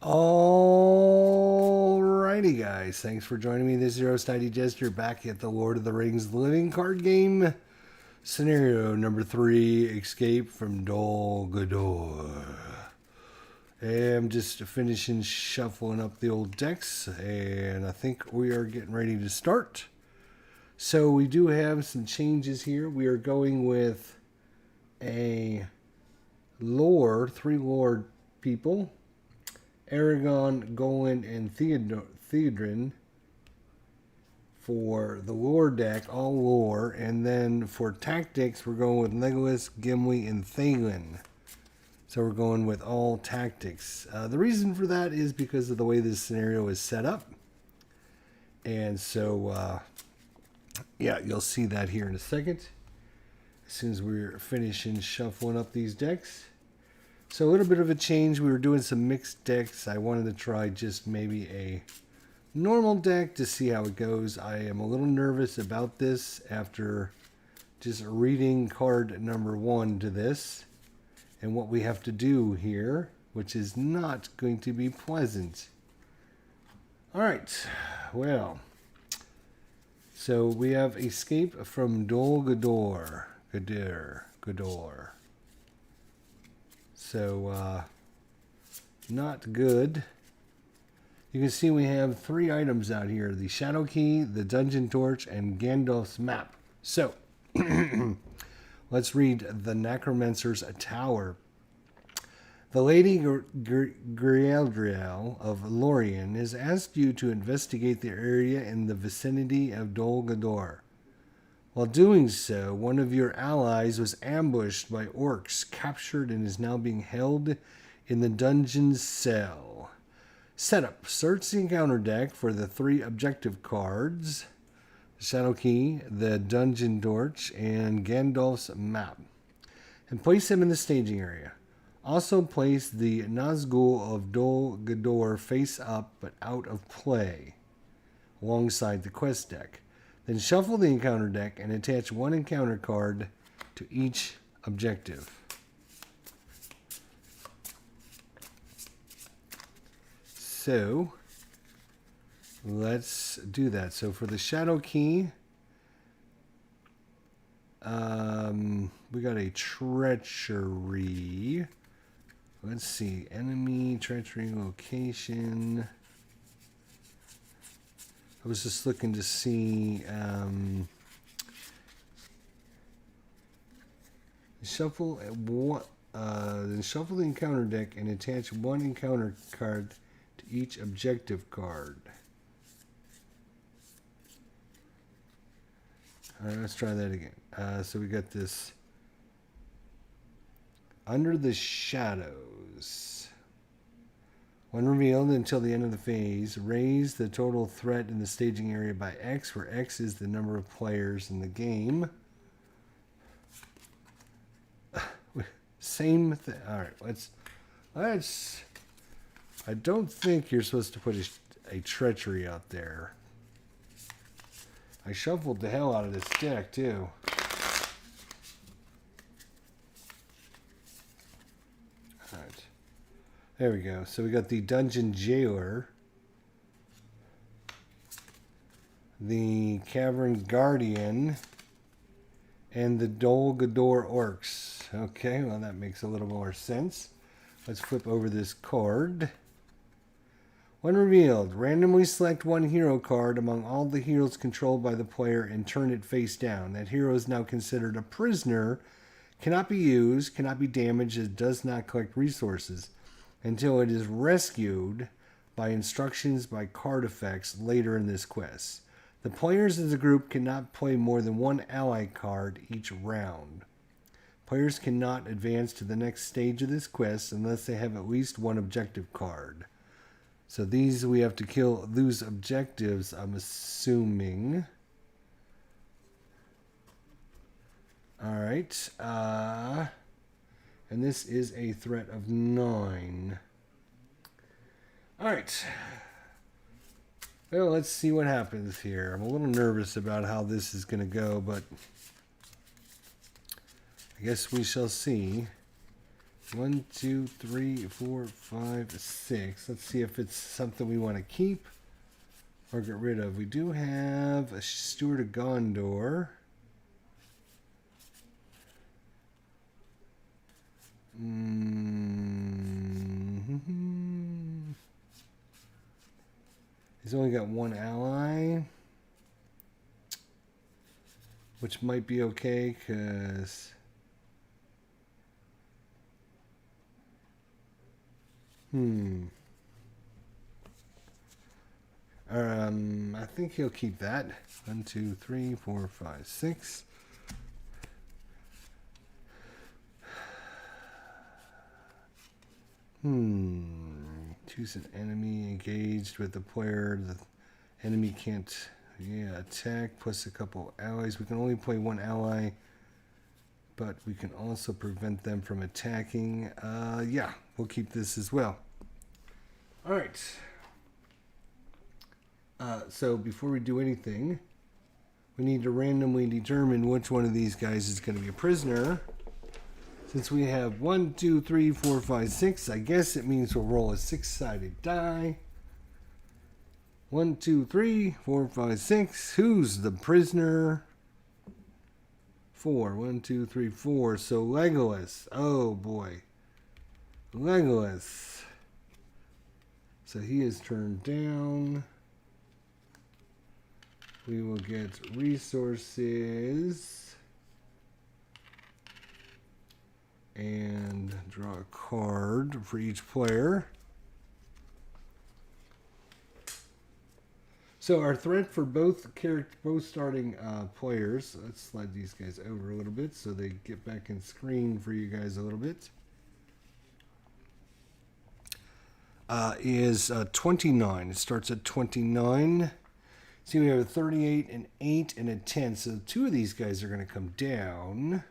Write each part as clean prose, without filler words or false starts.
Alrighty, guys. Thanks for joining me. This is your host, ID Jester, back at the Lord of the Rings living card game. Scenario number 3, Escape from Dol Guldur. I'm just finishing shuffling up the old decks, and I think we are getting ready to start. So we do have some changes here. We are going with a lore, 3 lore people. Aragon, Golan, and Theodrin for the lore deck, all lore. And then for tactics, we're going with Legolas, Gimli, and Thalin. So we're going with all tactics. The reason for that is because of the way this scenario is set up. And so, yeah, you'll see that here in a second, as soon as we're finishing shuffling up these decks. So a little bit of a change. We were doing some mixed decks. I wanted to try just maybe a normal deck to see how it goes. I am a little nervous about this after just reading card number 1 to this and what we have to do here, which is not going to be pleasant. Alright, well, so we have Escape from Dol Guldur. Guldur. So, not good. You can see we have 3 items out here. The Shadow Key, the Dungeon Torch, and Gandalf's Map. So, let's read the Necromancer's Tower. The Lady Galadriel of Lorien has asked you to investigate the area in the vicinity of Dol Guldur. While doing so, one of your allies was ambushed by orcs, captured, and is now being held in the dungeon's cell. Setup. Search the encounter deck for the 3 objective cards, the Shadow Key, the Dungeon Torch, and Gandalf's Map, and place them in the staging area. Also place the Nazgul of Dol Guldur face up but out of play, alongside the quest deck. Then shuffle the encounter deck and attach 1 encounter card to each objective. So, let's do that. So for the Shadow Key, we got a Treachery. Let's see. Enemy, Treachery, Location. I was just looking to see shuffle then shuffle the encounter deck and attach 1 encounter card to each objective card. All right, let's try that again. So we got this Under the Shadows. When revealed until the end of the phase, raise the total threat in the staging area by X, where X is the number of players in the game. Same thing. All right, let's. I don't think you're supposed to put a treachery out there. I shuffled the hell out of this deck too. All right. There we go. So we got the Dungeon Jailer, the Cavern Guardian, and the Dol Guldur Orcs. Okay, well that makes a little more sense. Let's flip over this card. When revealed, randomly select 1 hero card among all the heroes controlled by the player and turn it face down. That hero is now considered a prisoner, cannot be used, cannot be damaged, it does not collect resources until it is rescued by instructions by card effects later in this quest. The players as a group cannot play more than 1 ally card each round. Players cannot advance to the next stage of this quest unless they have at least 1 objective card. So these we have to lose objectives, I'm assuming. Alright, and this is a threat of 9. Alright. Well, let's see what happens here. I'm a little nervous about how this is going to go, but I guess we shall see. 1, 2, 3, 4, 5, 6. Let's see if it's something we want to keep or get rid of. We do have a Steward of Gondor. He's only got one ally, which might be okay because I think he'll keep that. 1, 2, 3, 4, 5, 6. Choose an enemy engaged with the player. The enemy can't, attack, plus a couple allies. We can only play one ally, but we can also prevent them from attacking. We'll keep this as well. All right. So before we do anything, we need to randomly determine which one of these guys is going to be a prisoner. Since we have 1, 2, 3, 4, 5, 6, I guess it means we'll roll a 6-sided die. 1, 2, 3, 4, 5, 6. Who's the prisoner? 4. 1, 2, 3, 4. So Legolas. Oh boy. Legolas. So he is turned down. We will get resources. And draw a card for each player. So our threat for both starting players, let's slide these guys over a little bit so they get back in screen for you guys a little bit, is 29. It starts at 29. See, we have a 38, an 8, and a 10. So 2 of these guys are going to come down.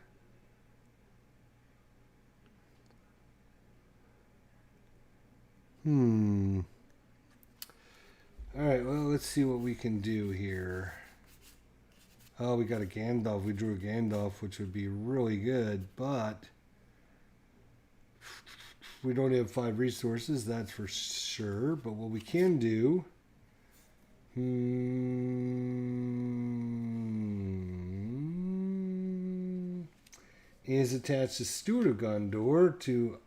Alright, well, let's see what we can do here. Oh, we got a Gandalf. We drew a Gandalf, which would be really good, but we don't have 5 resources, that's for sure. But what we can do is attach the Steward of Gondor to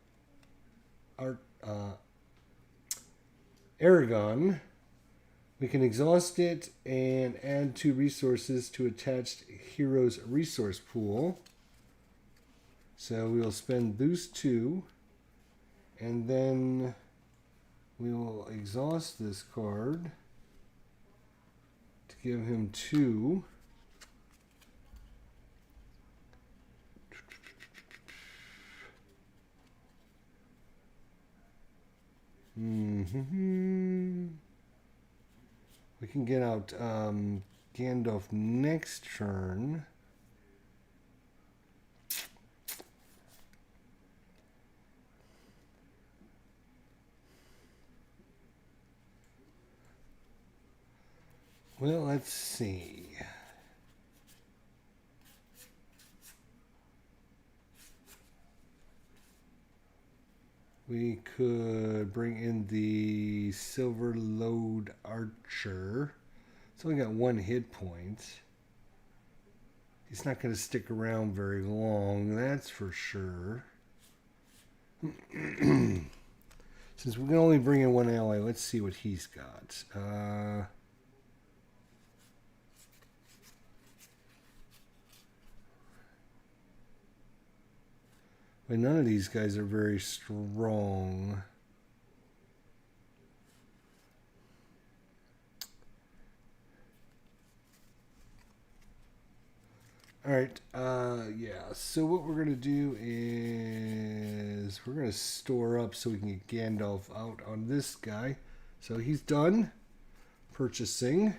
our Aragon. We can exhaust it and add 2 resources to attached hero's resource pool. So we'll spend those 2, and then we will exhaust this card to give him 2. We can get out Gandalf next turn. Well, let's see. We could bring in the Silver Load Archer. It's only got 1 hit point. He's not going to stick around very long, that's for sure. Since we can only bring in 1 ally, let's see what he's got. But none of these guys are very strong. Alright, so what we're going to do is we're going to store up so we can get Gandalf out on this guy. So he's done purchasing.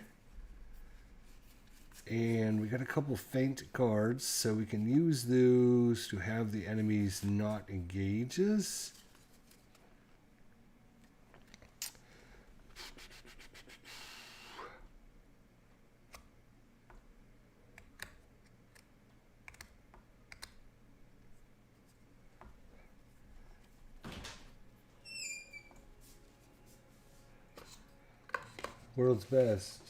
And we got a couple faint cards, so we can use those to have the enemies not engage us. World's best.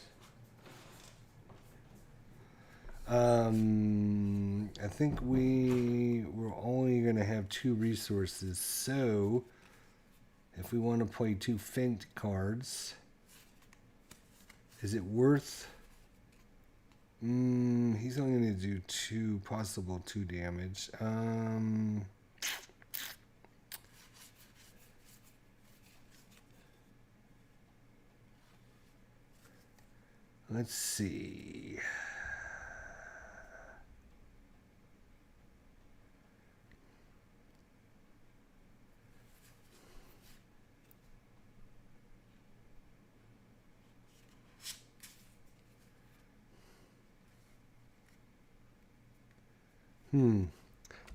I think we're only going to have 2 resources. So, if we want to play 2 feint cards, is it worth... he's only going to do 2, possible 2 damage. Let's see.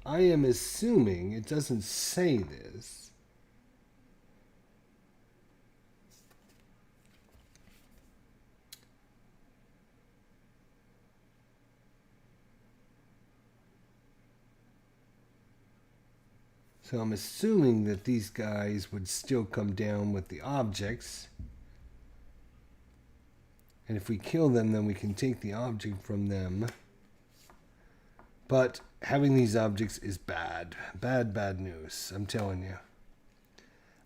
I am assuming it doesn't say this. So I'm assuming that these guys would still come down with the objects. And if we kill them, then we can take the object from them. But having these objects is bad. Bad news, I'm telling you.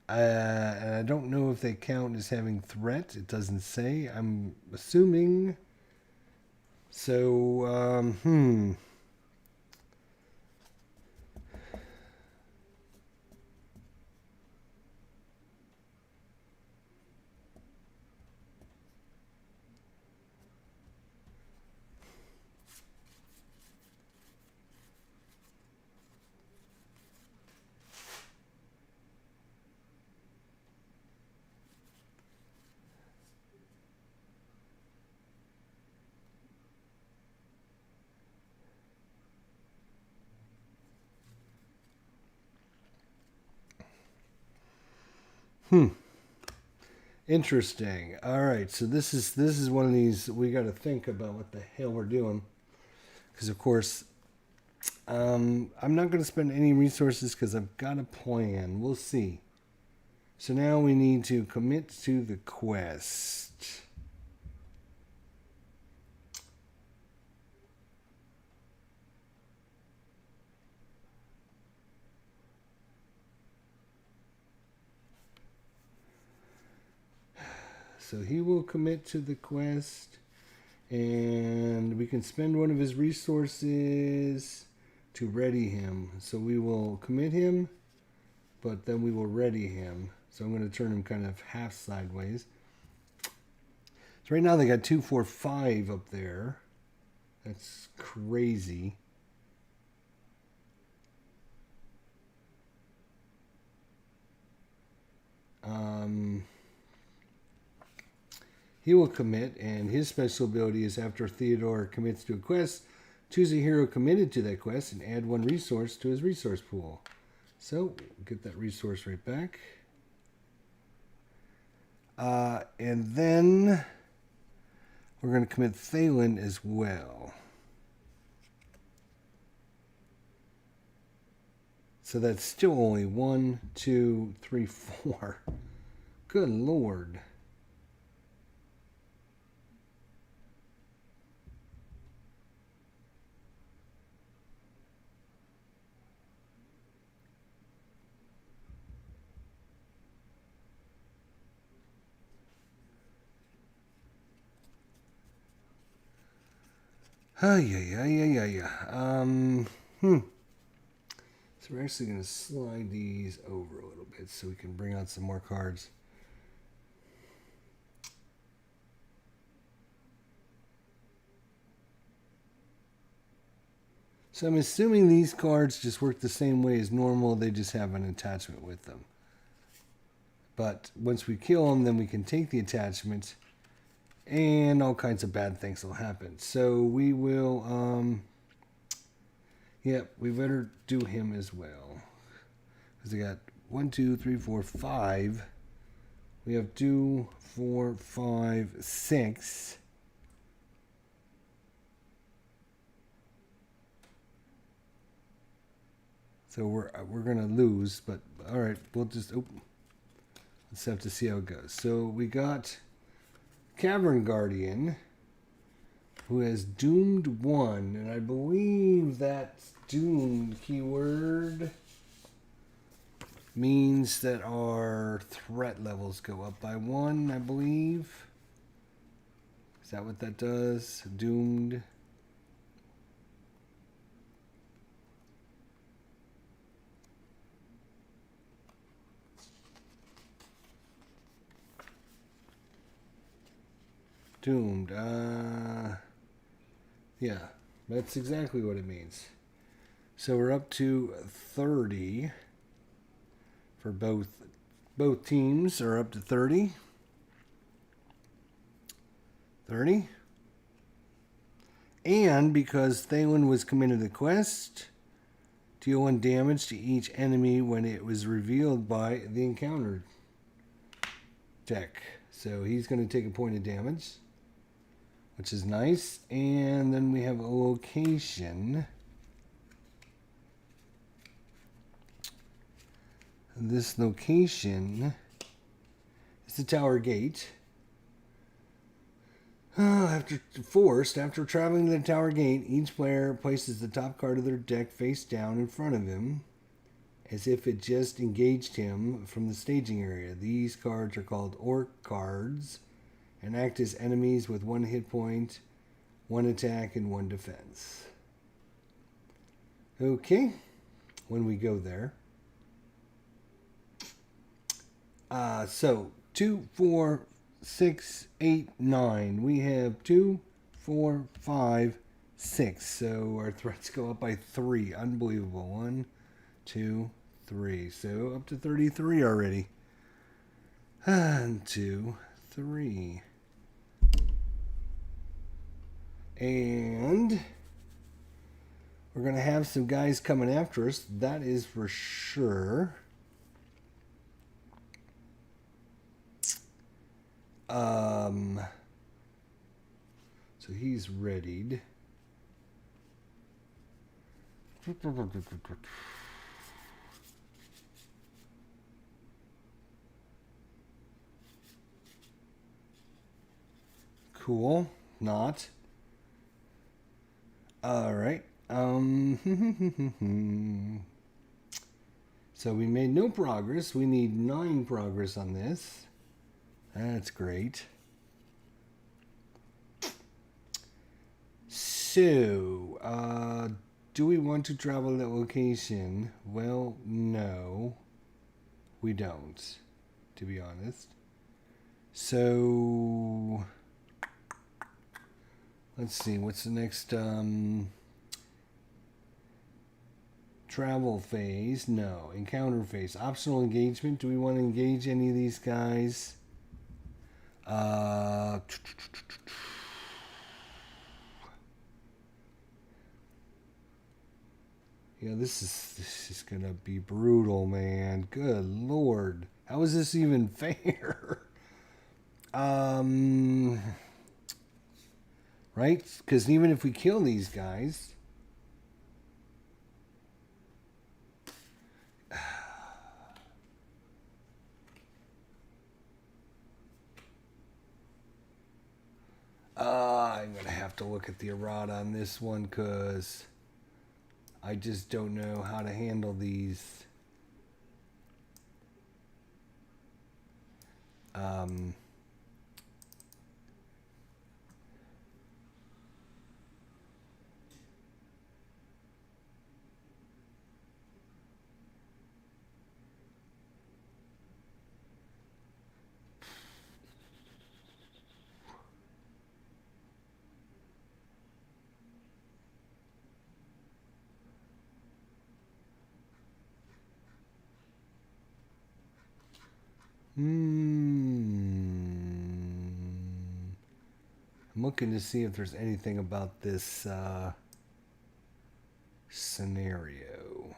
And I don't know if they count as having threat. It doesn't say. I'm assuming. So, interesting. All right, so this is one of these we got to think about what the hell we're doing, because of course, I'm not going to spend any resources because I've got a plan. We'll see. So now we need to commit to the quest. So he will commit to the quest, and we can spend one of his resources to ready him. So we will commit him, but then we will ready him. So I'm going to turn him kind of half sideways. So right now they got 2, 4, 5 up there. That's crazy. He will commit, and his special ability is after Theodore commits to a quest, choose a hero committed to that quest and add 1 resource to his resource pool. So, get that resource right back. And then we're going to commit Thalen as well. So that's still only 1, 2, 3, 4. Good Lord. Yeah. So we're actually going to slide these over a little bit so we can bring out some more cards. So I'm assuming these cards just work the same way as normal. They just have an attachment with them. But once we kill them, then we can take the attachment, and all kinds of bad things will happen. So we will, we better do him as well. Because we got 1, 2, 3, 4, 5. We have 2, 4, 5, 6. So we're gonna lose, but all right, we'll just let's have to see how it goes. So we got Cavern Guardian, who has doomed 1, and I believe that doomed keyword means that our threat levels go up by 1, I believe. Is that what that does? Doomed. Doomed. Yeah, that's exactly what it means. So we're up to 30 for both teams are up to 30. 30. And because Thalen was committed to the quest, deal 1 damage to each enemy when it was revealed by the encounter deck. So he's going to take a point of damage, which is nice. And then we have a location. This location is the Tower Gate. After traveling to the Tower Gate, each player places the top card of their deck face down in front of him, as if it just engaged him from the staging area. These cards are called Orc Cards, and act as enemies with 1 hit point, 1 attack, and 1 defense. Okay, when we go there. So, 2, 4, 6, 8, 9. We have 2, 4, 5, 6. So our threats go up by 3. Unbelievable. 1, 2, 3. So up to 33 already. 1, 2, 3. And we're going to have some guys coming after us. That is for sure. So he's readied. Cool. Not. All right. So we made no progress. We need 9 progress on this. That's great. So, do we want to travel that location? Well, no. We don't, to be honest. So, let's see. What's the next travel phase? No. Encounter phase. Optional engagement. Do we want to engage any of these guys? Yeah, this is gonna be brutal, man. Good Lord. How is this even fair? Right? Because even if we kill these guys, I'm gonna have to look at the errata on this one because I just don't know how to handle these. I'm looking to see if there's anything about this scenario.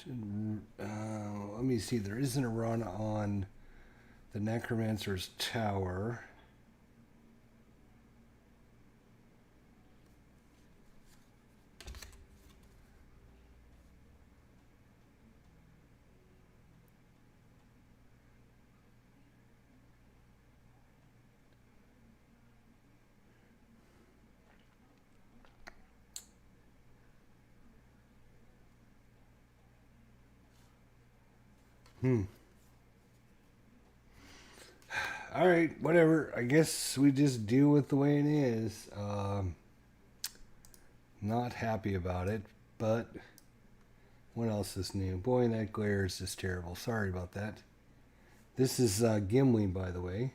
Let me see. There isn't a run on the Necromancer's Tower. All right, whatever. I guess we just deal with the way it is. Not happy about it, but what else is new? Boy, that glare is just terrible. Sorry about that. This is Gimli, by the way.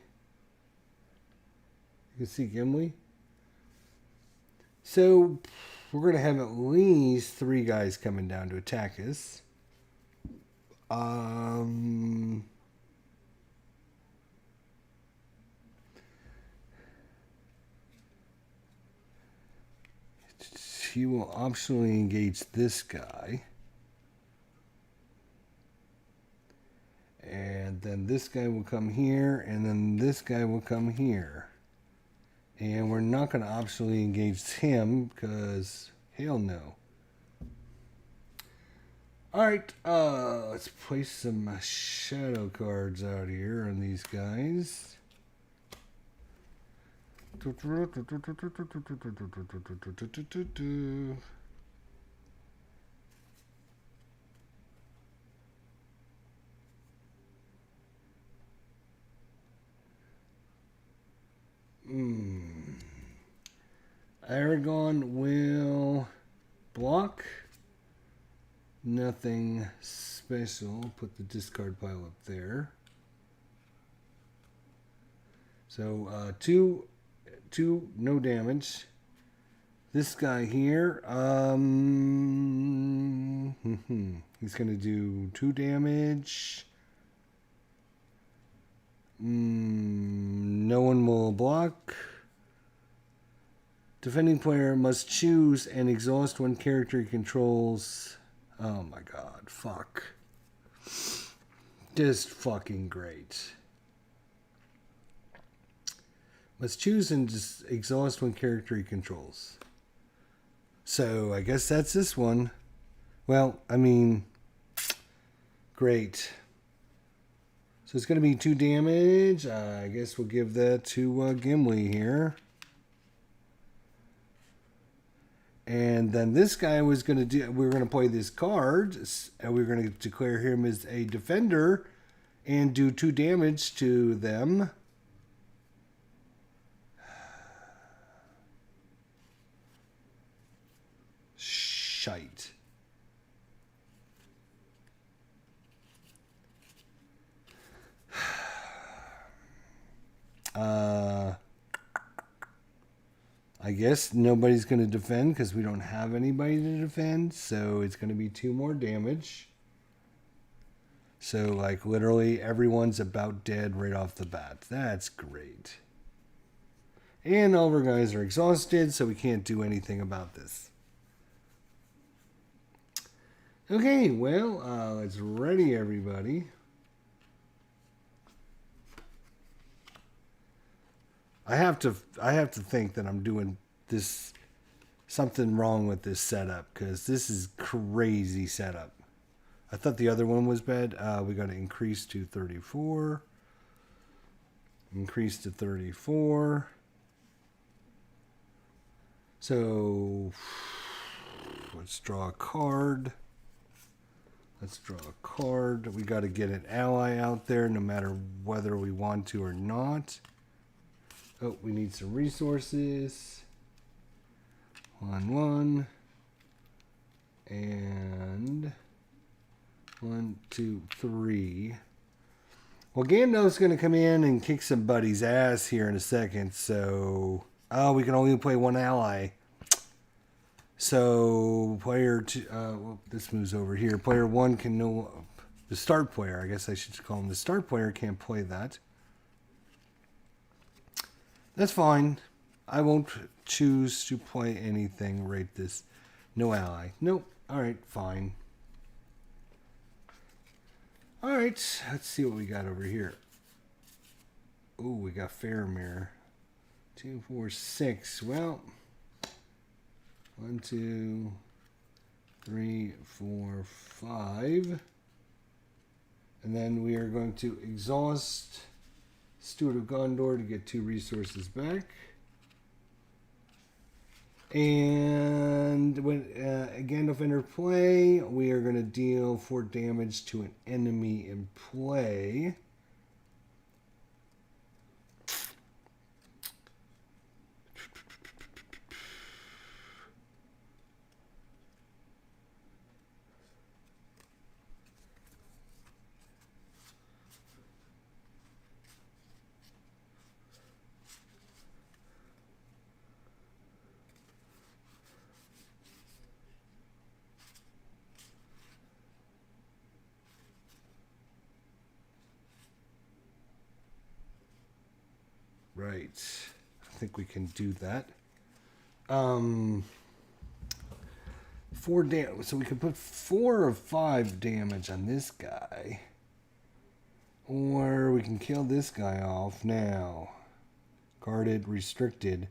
You can see Gimli. So we're going to have at least 3 guys coming down to attack us. He will optionally engage this guy. And then this guy will come here, and then this guy will come here. And we're not going to optionally engage him, because hell no. Alright, let's place some shadow cards out here on these guys. Aragon will block. Nothing special. Put the discard pile up there. So two, no damage. This guy here, he's going to do 2 damage. No one will block. Defending player must choose and exhaust one character he controls. Oh my god, fuck. Just fucking great. Must choose and just exhaust one character he controls. So, I guess that's this one. Well, I mean, great. So it's going to be 2 damage. I guess we'll give that to Gimli here. And then this guy was going to do, we were going to play this card, and we were going to declare him as a defender and do 2 damage to them. Shite. I guess nobody's going to defend because we don't have anybody to defend. So it's going to be 2 more damage. So like literally everyone's about dead right off the bat. That's great. And all of our guys are exhausted, so we can't do anything about this. Okay, well, it's ready, everybody. I have to think that I'm doing this something wrong with this setup because this is crazy setup. I thought the other one was bad. We got to increase to 34. Increase to 34. So let's draw a card. Let's draw a card. We got to get an ally out there no matter whether we want to or not. Oh, we need some resources. 1, and 1, 2, 3. Well, Gandalf's going to come in and kick somebody's ass here in a second. So, we can only play 1 ally. So, player 2, well, this moves over here. Player 1 can the start player, I guess I should call him the start player, can't play that. That's fine. I won't choose to play anything right this. No ally. Nope. Alright, fine. Alright, let's see what we got over here. Oh, we got Faramir. 2, 4, 6. Well, 1, 2, 3, 4, 5. And then we are going to exhaust Steward of Gondor to get 2 resources back. And when Gandalf enter play, we are going to deal 4 damage to an enemy in play. Right. I think we can do that. 4 damage. So we can put 4 or 5 damage on this guy. Or we can kill this guy off now. Guarded, restricted.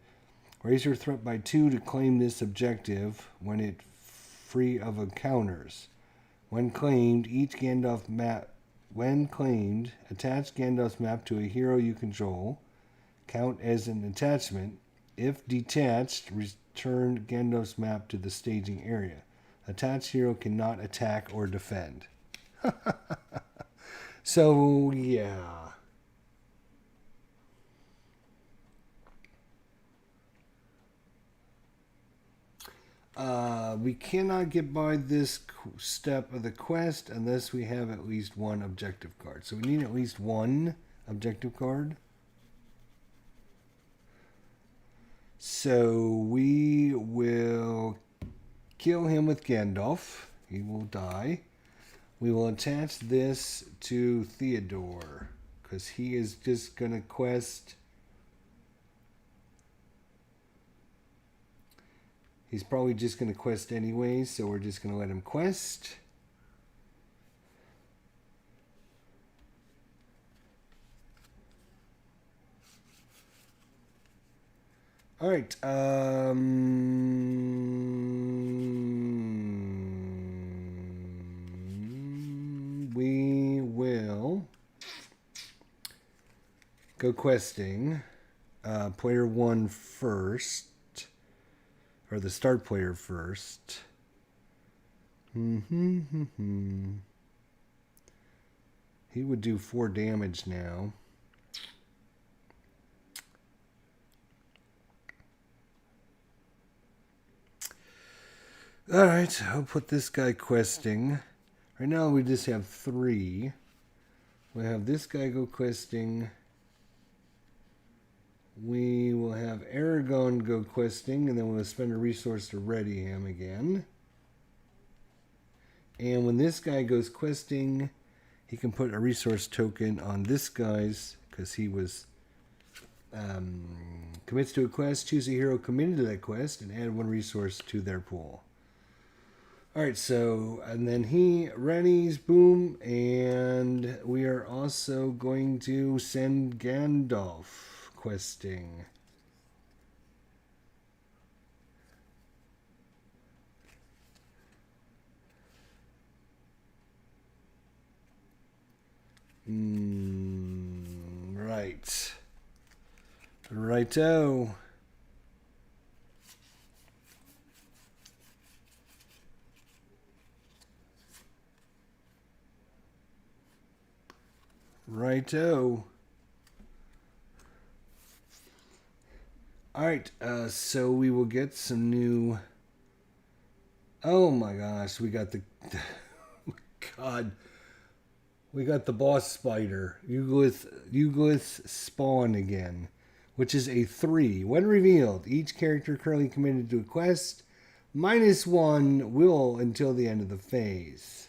Raise your threat by 2 to claim this objective when it free of encounters. When claimed, attach Gandalf's map to a hero you control. Count as an attachment. If detached, return Gandalf's map to the staging area. Attached hero cannot attack or defend. So, yeah. We cannot get by this step of the quest unless we have at least 1 objective card. So we need at least 1 objective card. So we will kill him with Gandalf. He will die. We will attach this to Theodore because he is just going to quest. He's probably just going to quest anyway, so we're just going to let him quest. All right. We will go questing. Player 1 first, or the start player first. He would do 4 damage now. Alright, I'll put this guy questing. Right now we just have 3. We'll have this guy go questing. We will have Aragorn go questing, and then we'll spend a resource to ready him again. And when this guy goes questing, he can put a resource token on this guy's, because he was commits to a quest, choose a hero committed to that quest, and add 1 resource to their pool. Alright, so, and then he readies, boom, and we are also going to send Gandalf questing. Right. Righto. Righto. Alright, so we will get some new... Oh my gosh, we got the... God. We got the boss spider. Uglyth spawn again. Which is a 3. When revealed, each character currently committed to a quest, -1 will until the end of the phase.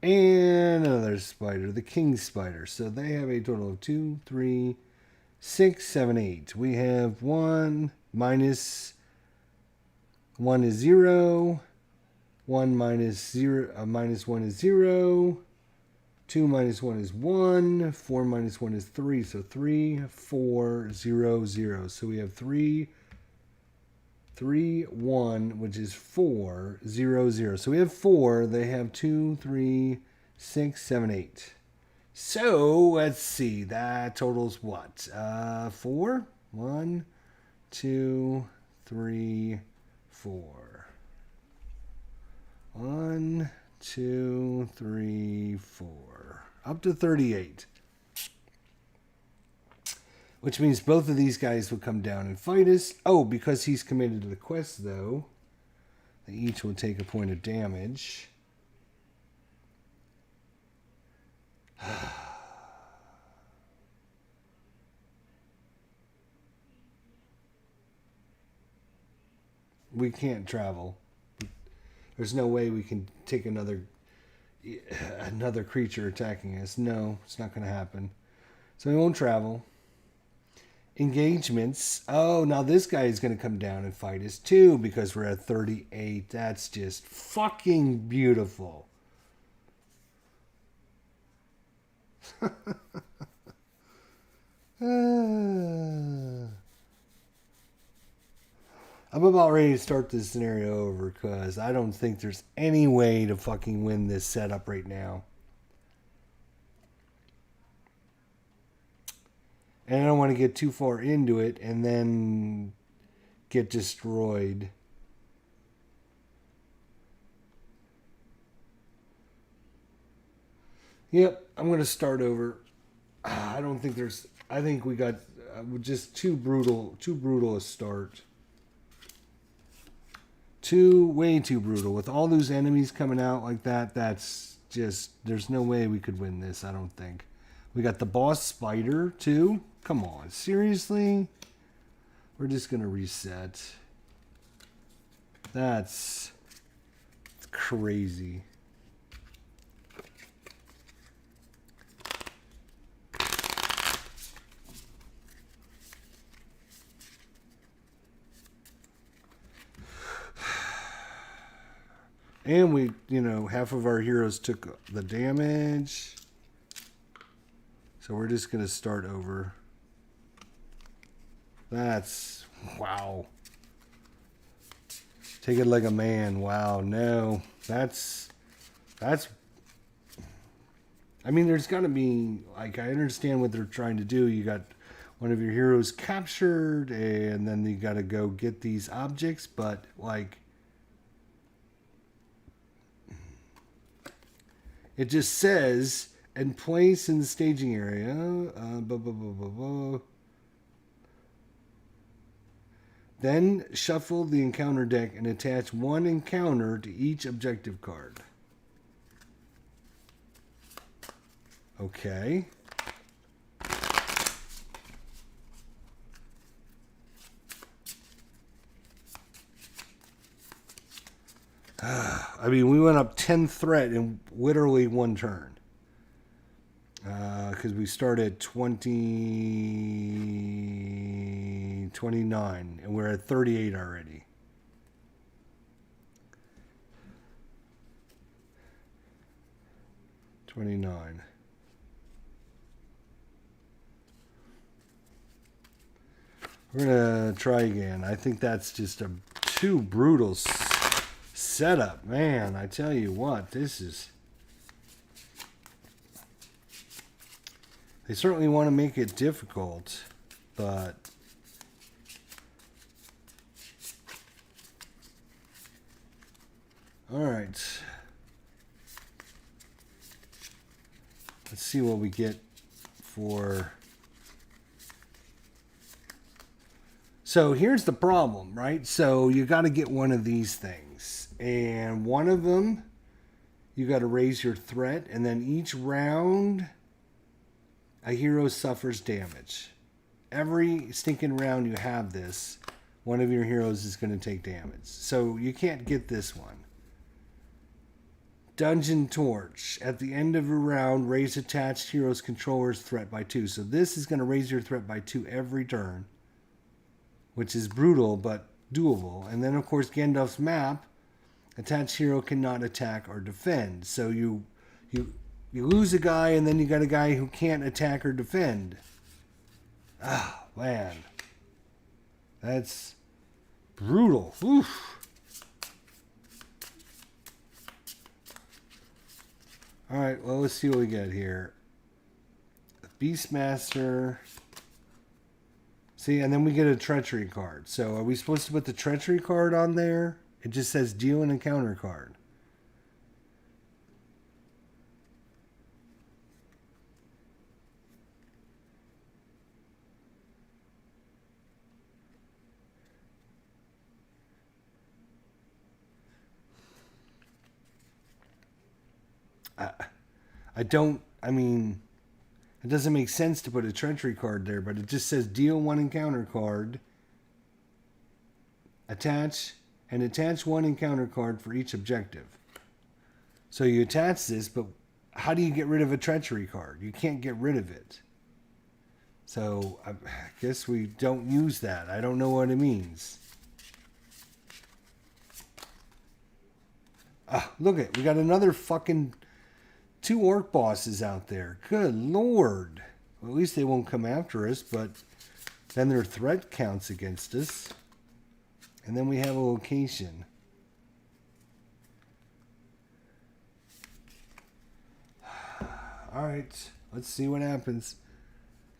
And another spider, the king spider. So they have a total of 2, 3, 6, 7, 8. We have 1 minus 1 is 0. 1 minus 0, minus 1 is 0. 2 minus 1 is 1. 4 minus 1 is 3. So 3, 4, 0, 0. So we have 3, 3, 1, which is 4, 0, 0. So we have 4. They have 2, 3, 6, 7, 8. So let's see. That totals what? 4? 1, 2, 3, 4. 1, 2, 3, 4. Up to 38. Which means both of these guys will come down and fight us. Oh, because he's committed to the quest, though, they each will take a point of damage. We can't travel. There's no way we can take another creature attacking us. No, it's not going to happen. So we won't travel. Engagements. Oh, now this guy is going to come down and fight us too because we're at 38. That's just fucking beautiful. I'm about ready to start this scenario over because I don't think there's any way to fucking win this setup right now. And I don't want to get too far into it and then get destroyed. Yep, I'm going to start over. I don't think there's... I think we got just too brutal a start. Way too brutal. With all those enemies coming out like that, that's just... There's no way we could win this, I don't think. We got the boss spider, too. Come on, seriously? We're just going to reset. That's crazy. And we, half of our heroes took the damage. So we're just going to start over. That's... Wow. Take it like a man. Wow, no. That's... I mean, there's got to be... Like, I understand what they're trying to do. You got one of your heroes captured, and then you got to go get these objects, but, like... It just says, and place in the staging area. Then shuffle the encounter deck and attach one encounter to each objective card. Okay. I mean, we went up 10 threat in literally one turn. Because we started 29, and we're at 38 already. We're going to try again. I think that's just a too brutal setup. Man, I tell you what, this is... They certainly want to make it difficult, but... Alright. Let's see what we get for... So here's the problem, right? So you got to get one of these things. And one of them, you got to raise your threat. And then each round, a hero suffers damage. Every stinking round you have this, one of your heroes is going to take damage. So you can't get this one. Dungeon Torch. At the end of a round, raise attached hero's controller's threat by 2. So this is going to raise your threat by 2 every turn. Which is brutal, but doable. And then, of course, Gandalf's map, attached hero cannot attack or defend. So you lose a guy, and then you got a guy who can't attack or defend. Ah, man. That's brutal. Oof. Alright, well, let's see what we got here. Beastmaster. See, and then we get a treachery card. So are we supposed to put the treachery card on there? It just says deal an encounter card. I mean, it doesn't make sense to put a treachery card there, but it just says deal one encounter card, attach one encounter card for each objective. So you attach this, but how do you get rid of a treachery card? You can't get rid of it. So I guess we don't use that. I don't know what it means. Look at, we got another fucking 2 orc bosses out there. Good lord. Well, at least they won't come after us, but then their threat counts against us. And then we have a location. Alright, let's see what happens.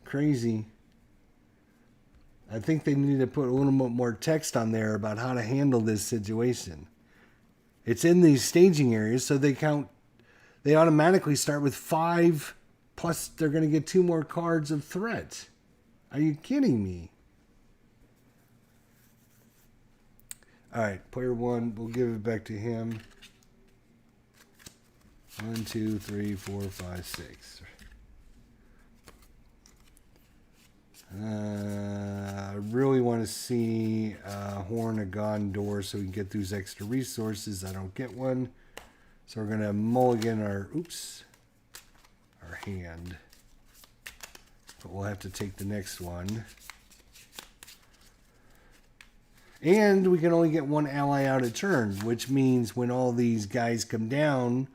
Crazy. I think they need to put a little bit more text on there about how to handle this situation. It's in these staging areas, so they automatically start with 5, plus they're going to get 2 more cards of threat. Are you kidding me? Alright, player 1, we'll give it back to him. 1, 2, 3, 4, 5, 6. I really want to see Horn of Gondor so we can get those extra resources. I don't get one. So we're going to mulligan our hand. But we'll have to take the next one. And we can only get 1 ally out a turn, which means when all these guys come down,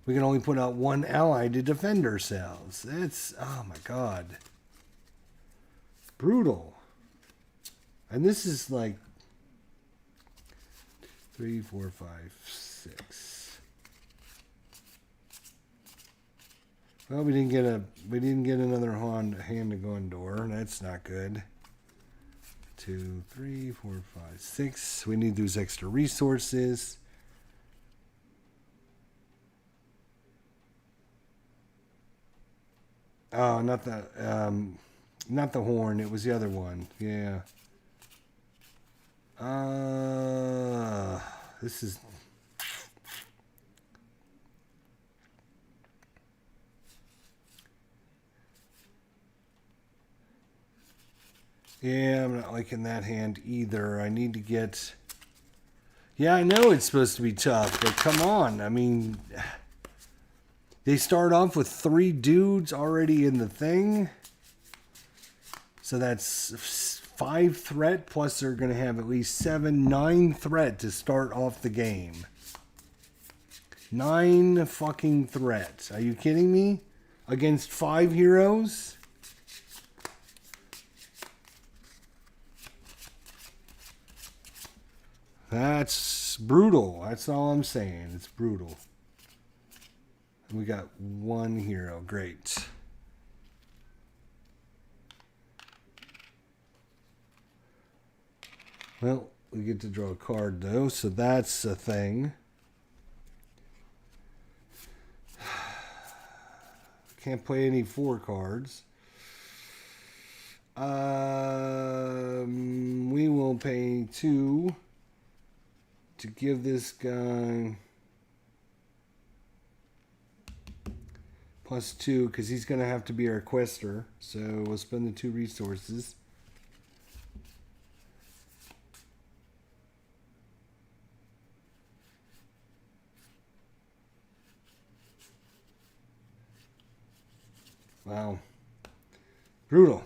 we can only put out 1 ally to defend ourselves. That's, oh my god. Brutal. And this is like 3, 4, 5, 6. Well, we didn't get another hand to Gondor. That's not good. 2, 3, 4, 5, 6. We need those extra resources. Oh, not the horn. It was the other one. Yeah. This is. Yeah, I'm not liking that hand either. I need to get... Yeah, I know it's supposed to be tough, but come on. I mean, they start off with 3 dudes already in the thing. So that's 5 threat, plus they're going to have at least 9 threat to start off the game. 9 fucking threat. Are you kidding me? Against 5 heroes? That's brutal. That's all I'm saying. It's brutal. And we got 1 hero. Great. Well, we get to draw a card though, so that's a thing. Can't play any 4 cards. We will pay 2 to give this guy +2 because he's going to have to be our quester. So we'll spend the 2 resources. Wow. Brutal.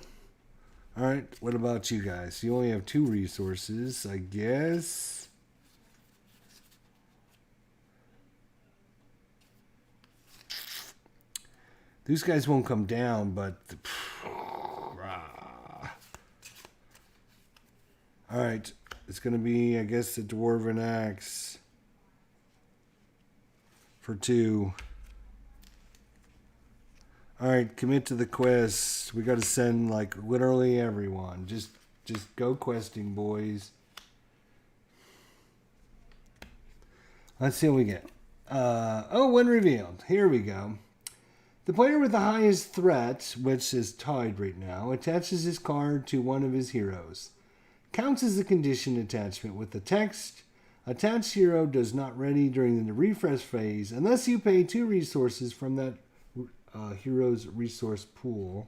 Alright, what about you guys? You only have 2 resources, I guess. These guys won't come down, but... Alright, it's going to be, I guess, a Dwarven Axe. For 2. Alright, commit to the quest. We got to send, like, literally everyone. Just go questing, boys. Let's see what we get. When revealed. Here we go. The player with the highest threat, which is tied right now, attaches his card to one of his heroes. Counts as a condition attachment with the text, attached hero does not ready during the refresh phase unless you pay 2 resources from that hero's resource pool.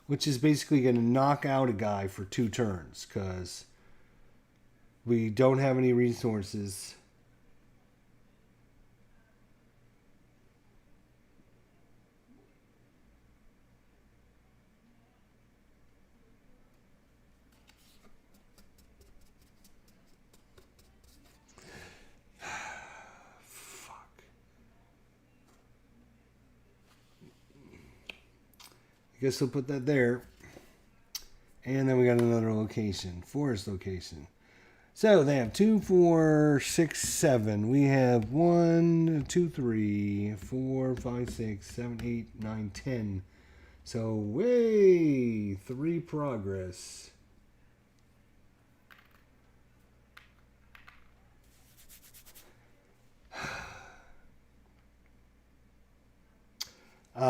Which is basically going to knock out a guy for 2 turns because we don't have any resources. I guess we'll put that there. And then we got another location. Forest location. So they have 2, 4, 6, 7. We have 1, 2, 3, 4, 5, 6, 7, 8, 9, 10. So way 3 progress.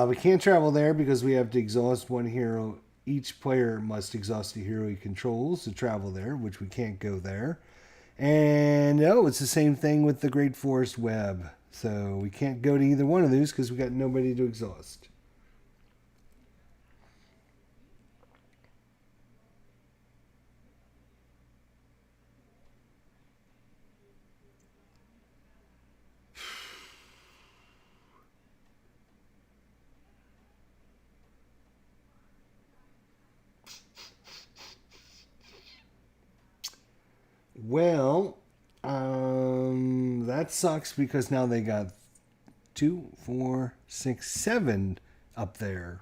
We can't travel there because we have to exhaust 1 hero. Each player must exhaust the hero he controls to travel there, which we can't go there. And it's the same thing with the Great Forest Web. So we can't go to either one of these because we got nobody to exhaust. Well, that sucks because now they got 2, 4, 6, 7 up there.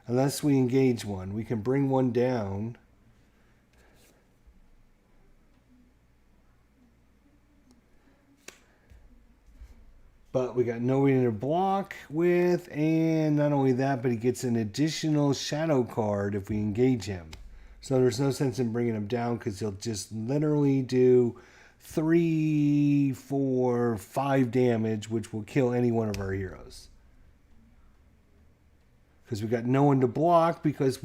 Unless we engage one. We can bring one down. But we got nobody to block with, and not only that, but he gets an additional shadow card if we engage him. So there's no sense in bringing him down because he'll just literally do 3, 4, 5 damage, which will kill any one of our heroes. Because we got no one to block because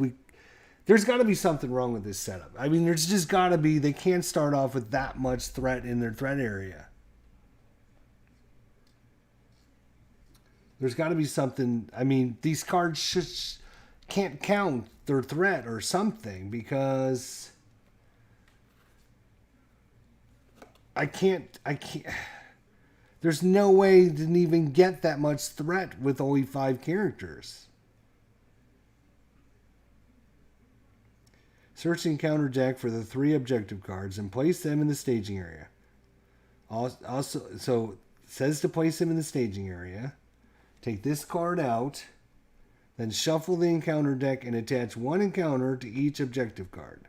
there's got to be something wrong with this setup. I mean, there's just got to be. They can't start off with that much threat in their threat area. There's got to be something. I mean, these cards can't count their threat or something because I can't. There's no way to even get that much threat with only 5 characters. Search the encounter deck for the 3 objective cards and place them in the staging area. Also, so it says to place them in the staging area. Take this card out, then shuffle the encounter deck and attach 1 encounter to each objective card.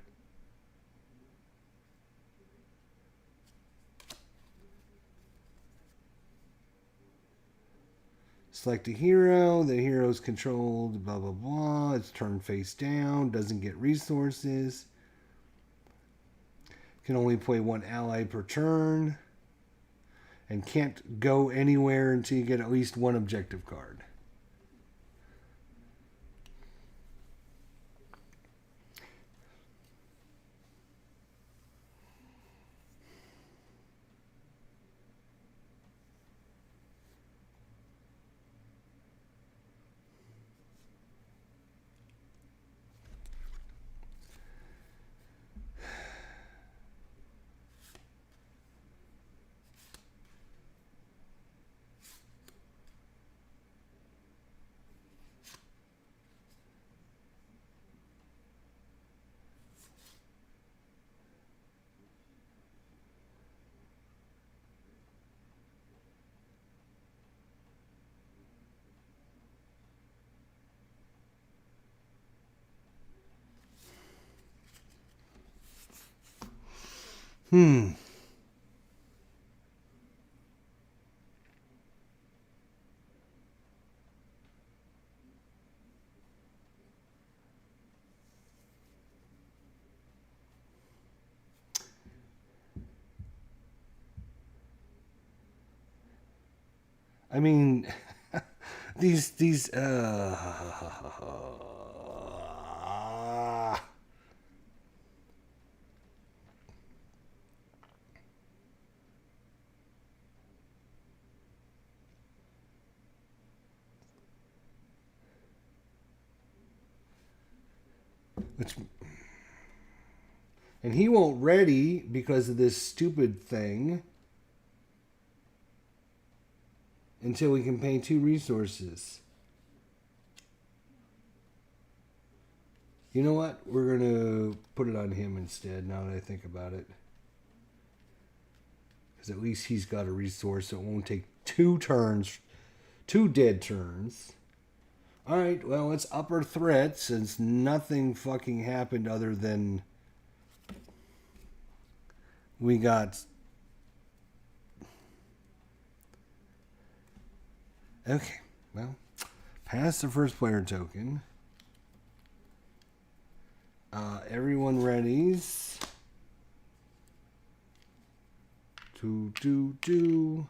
Select a hero. The hero is controlled, blah, blah, blah. It's turned face down. Doesn't get resources. Can only play 1 ally per turn. And can't go anywhere until you get at least 1 objective card. Hmm. I mean, these which, and he won't ready because of this stupid thing until we can pay 2 resources. You know what? We're going to put it on him instead, now that I think about it. Because at least he's got a resource, so it won't take 2 turns, 2 dead turns. Alright, well, let's up our threat since nothing fucking happened other than we got... Okay, well, pass the first player token. Everyone readies. 2, 2, 2.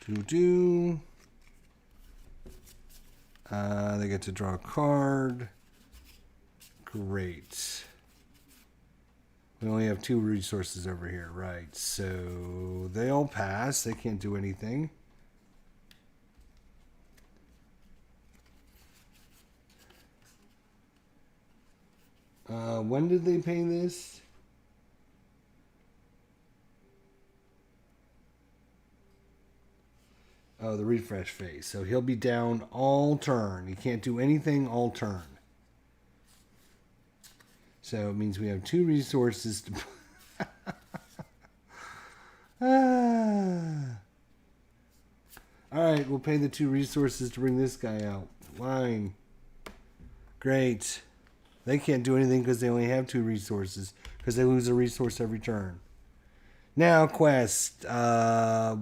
2, 2. They get to draw a card. Great. We only have 2 resources over here, right? So they all pass. They can't do anything. When did they pay this? Oh, the refresh phase. So he'll be down all turn. He can't do anything all turn. So it means we have 2 resources to... Alright, we'll pay the 2 resources to bring this guy out. Line. Great. They can't do anything because they only have 2 resources. Because they lose a resource every turn. Now, quest. The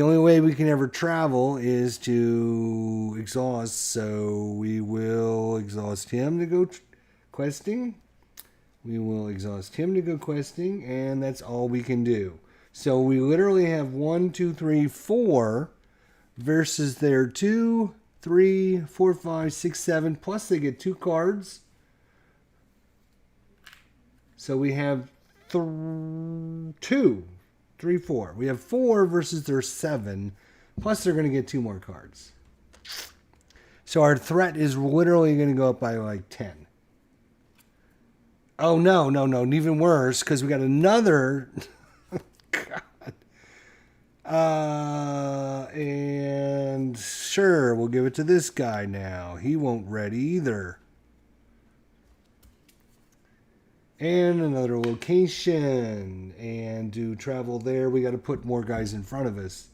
only way we can ever travel is to exhaust. So we will exhaust him to go questing. We will exhaust him to go questing. And that's all we can do. So we literally have 1, 2, 3, 4 versus their 2, 3, 4, 5, 6, 7. Plus they get 2 cards. So we have 2, 3, 4. We have 4 versus their 7. Plus they're going to get 2 more cards. So our threat is literally going to go up by like 10. Oh, no. Even worse, because we got another... God. And sure, we'll give it to this guy now. He won't ready either. And another location. And to travel there, we got to put more guys in front of us.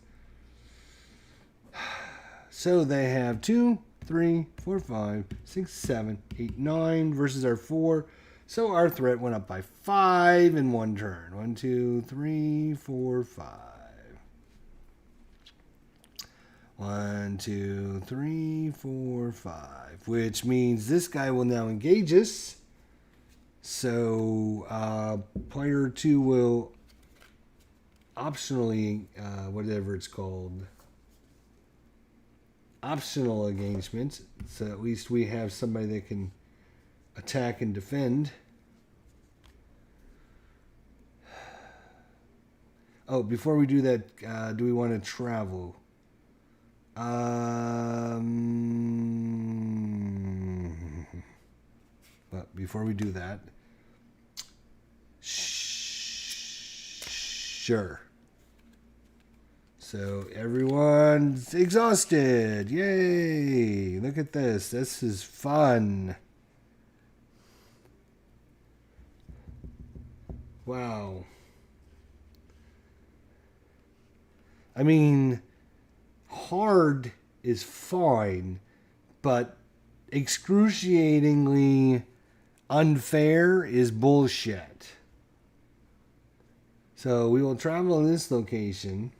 So they have 2, 3, 4, 5, 6, 7, 8, 9 versus our 4. So our threat went up by 5 in 1 turn. 1, 2, 3, 4, 5. 1, 2, 3, 4, 5. Which means this guy will now engage us. So player 2 will optionally, whatever it's called, optional engagement. So at least we have somebody that can attack and defend. Oh, before we do that, do we want to travel? But before we do that, sure. So everyone's exhausted. Yay! Look at this. This is fun. Wow. I mean, hard is fine, but excruciatingly unfair is bullshit. So we will travel in this location.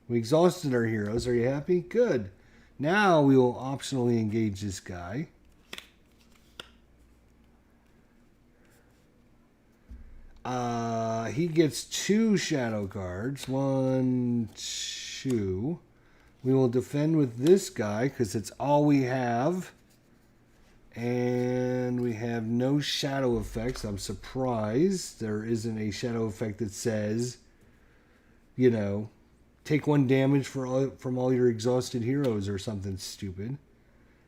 We exhausted our heroes. Are you happy? Good. Now we will optionally engage this guy. He gets 2 shadow cards. 1, 2. We will defend with this guy because it's all we have. And we have no shadow effects. I'm surprised there isn't a shadow effect that says, you know, take 1 damage from all your exhausted heroes or something stupid.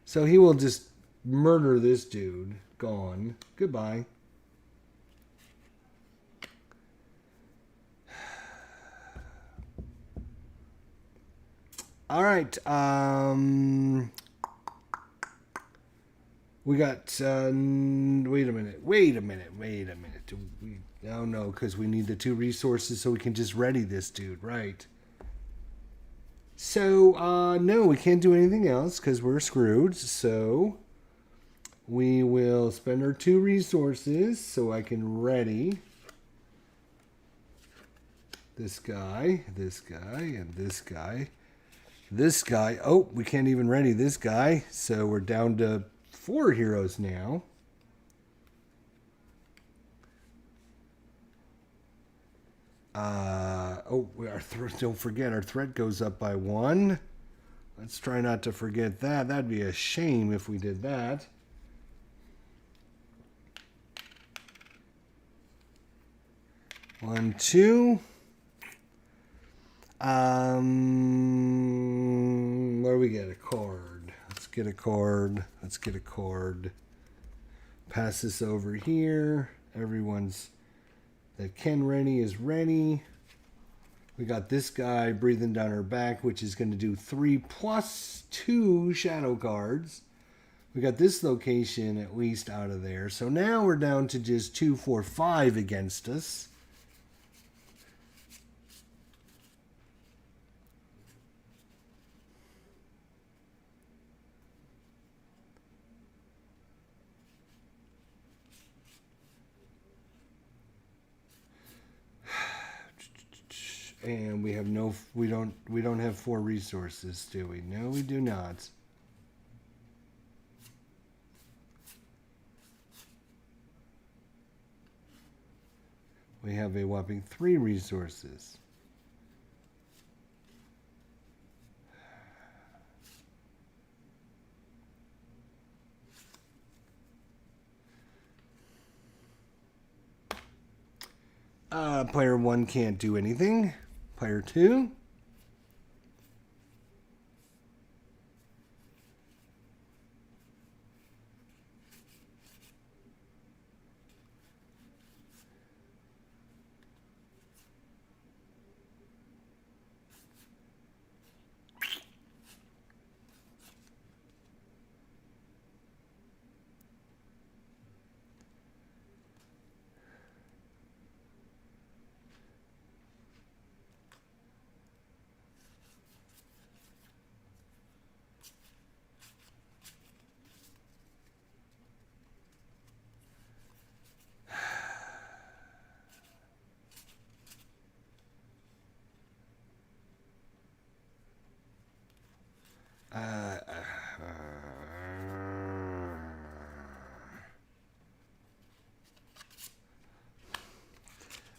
So he will just murder this dude. Gone. Goodbye. All right. We got. Wait a minute. Oh no, because we need the 2 resources so we can just ready this dude, right? So no, we can't do anything else because we're screwed. So we will spend our 2 resources so I can ready this guy, and this guy. This guy, oh, we can't even ready this guy, so we're down to 4 heroes now. Don't forget, our threat goes up by 1. Let's try not to forget that. That'd be a shame if we did that. One, 2. Where do we get a card? Let's get a card. Pass this over here. Everyone's that can ready is ready. We got this guy breathing down our back, which is going to do 3 plus 2 shadow cards. We got this location at least out of there. So now we're down to just 2, 4, 5 against us. And we have we don't have 4 resources, do we? No, we do not. We have a whopping 3 resources. Player 1 can't do anything. Player 2.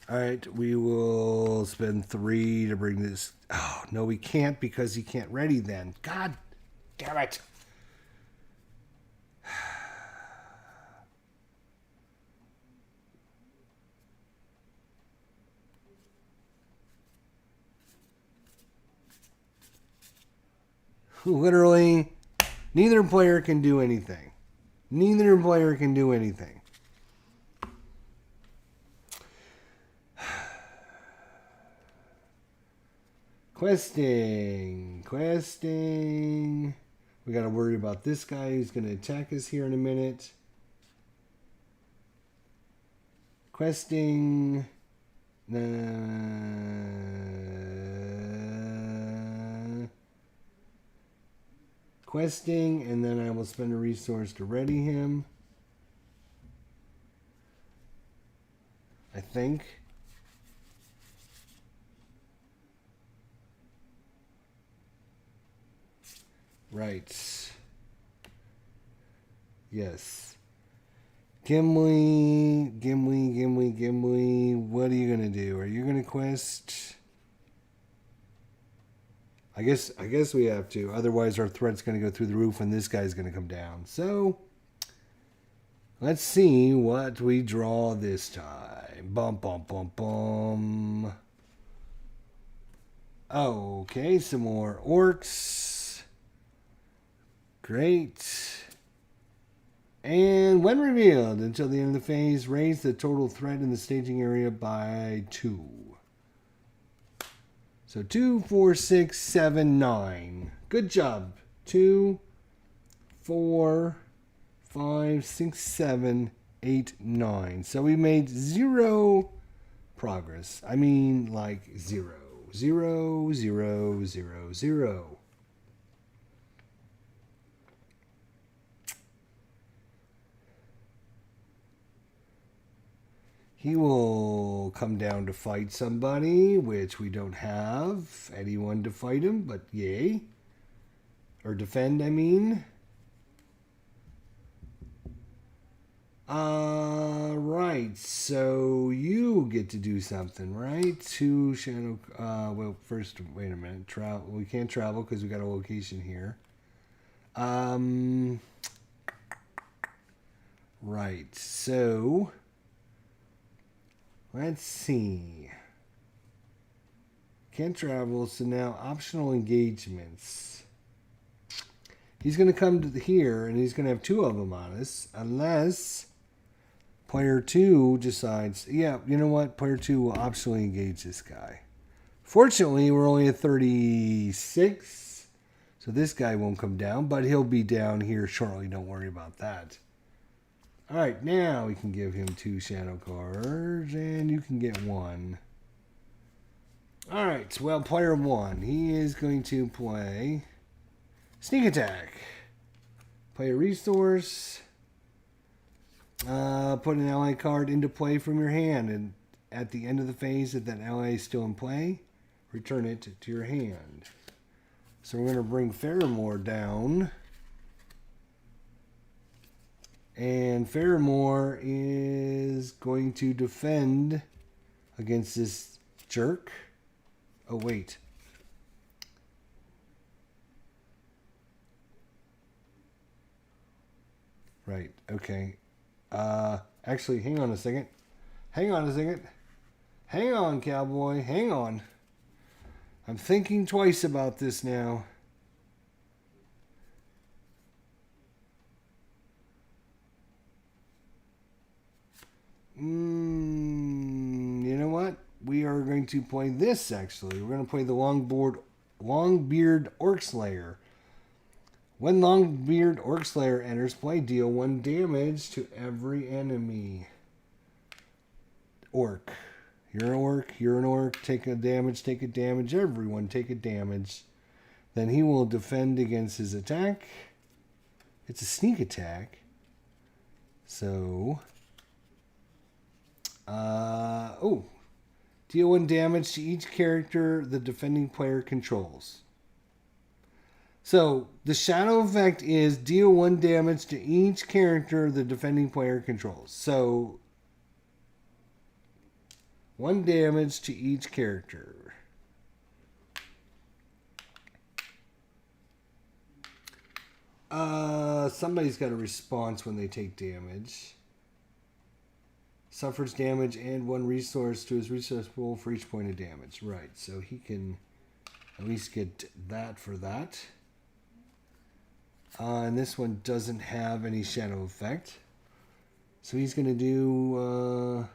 All right, we will spend 3 to bring this. Oh, no, we can't because he can't ready then. God damn it. Literally, neither player can do anything. Questing. We got to worry about this guy who's going to attack us here in a minute. Questing. questing, and then I will spend a resource to ready him. I think. Right. Yes. Gimli. What are you gonna do? Are you gonna quest? I guess we have to. Otherwise, our threat's gonna go through the roof, and this guy's gonna come down. So, let's see what we draw this time. Bum bum bum bum. Okay, some more orcs. Great. And when revealed, until the end of the phase, raise the total threat in the staging area by 2. So 2, 4, 6, 7, 9. Good job. 2, 4, 5, 6, 7, 8, 9. So we made 0 progress. I mean, like 0. 0, 0, 0, 0. He will come down to fight somebody, which we don't have anyone to fight him, but yay. Or defend, I mean. Right, so you get to do something, right? 2 shadow, well, first, wait a minute, travel. We can't travel because we got a location here. Right, so... Let's see. Can't travel, so now optional engagements. He's going to come to here, and he's going to have 2 of them on us, unless player 2 decides, yeah, you know what? Player 2 will optionally engage this guy. Fortunately, we're only at 36, so this guy won't come down, but he'll be down here shortly. Don't worry about that. All right, now we can give him 2 shadow cards, and you can get 1. All right, well, player 1, he is going to play Sneak Attack. Play a resource. Put an ally card into play from your hand, and at the end of the phase, if that ally is still in play, return it to your hand. So we're going to bring Faramore down. And Faramore is going to defend against this jerk. Oh, wait. Right, okay. Actually, hang on a second. Hang on, cowboy. Hang on. I'm thinking twice about this now. You know what? We are going to play this, actually. We're going to play the Longbeard Orc Slayer. When Longbeard Orc Slayer enters play, deal 1 damage to every enemy. Orc. You're an orc. Take a damage. Everyone take a damage. Then he will defend against his attack. It's a sneak attack. So... deal 1 damage to each character the defending player controls. So, the shadow effect is deal 1 damage to each character the defending player controls. So, 1 damage to each character. Somebody's got a response when they take damage. Suffers damage and 1 resource to his resource pool for each point of damage. Right, so he can at least get that for that. And this one doesn't have any shadow effect. So he's going to do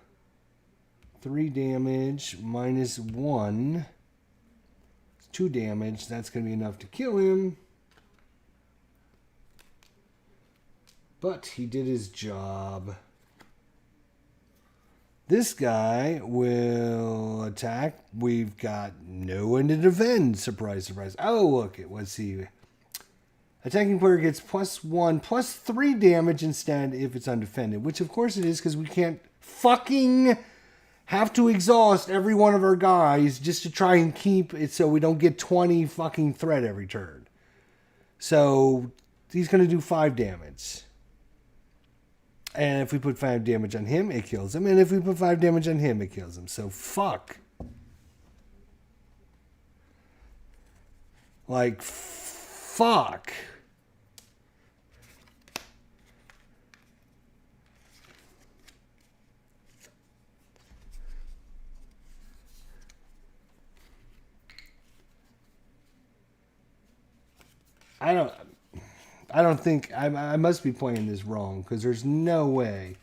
3 damage minus 1. 2 damage. That's going to be enough to kill him. But he did his job. This guy will attack. We've got no one to defend. Surprise, surprise. Oh, look, let's see. Attacking player gets +1, +3 damage instead if it's undefended. Which, of course, it is because we can't fucking have to exhaust every one of our guys just to try and keep it so we don't get 20 fucking threat every turn. So he's going to do 5 damage. And if we put 5 damage on him, it kills him. And if we put 5 damage on him, it kills him. So fuck. Like, fuck. I don't think I must be playing this wrong because there's no way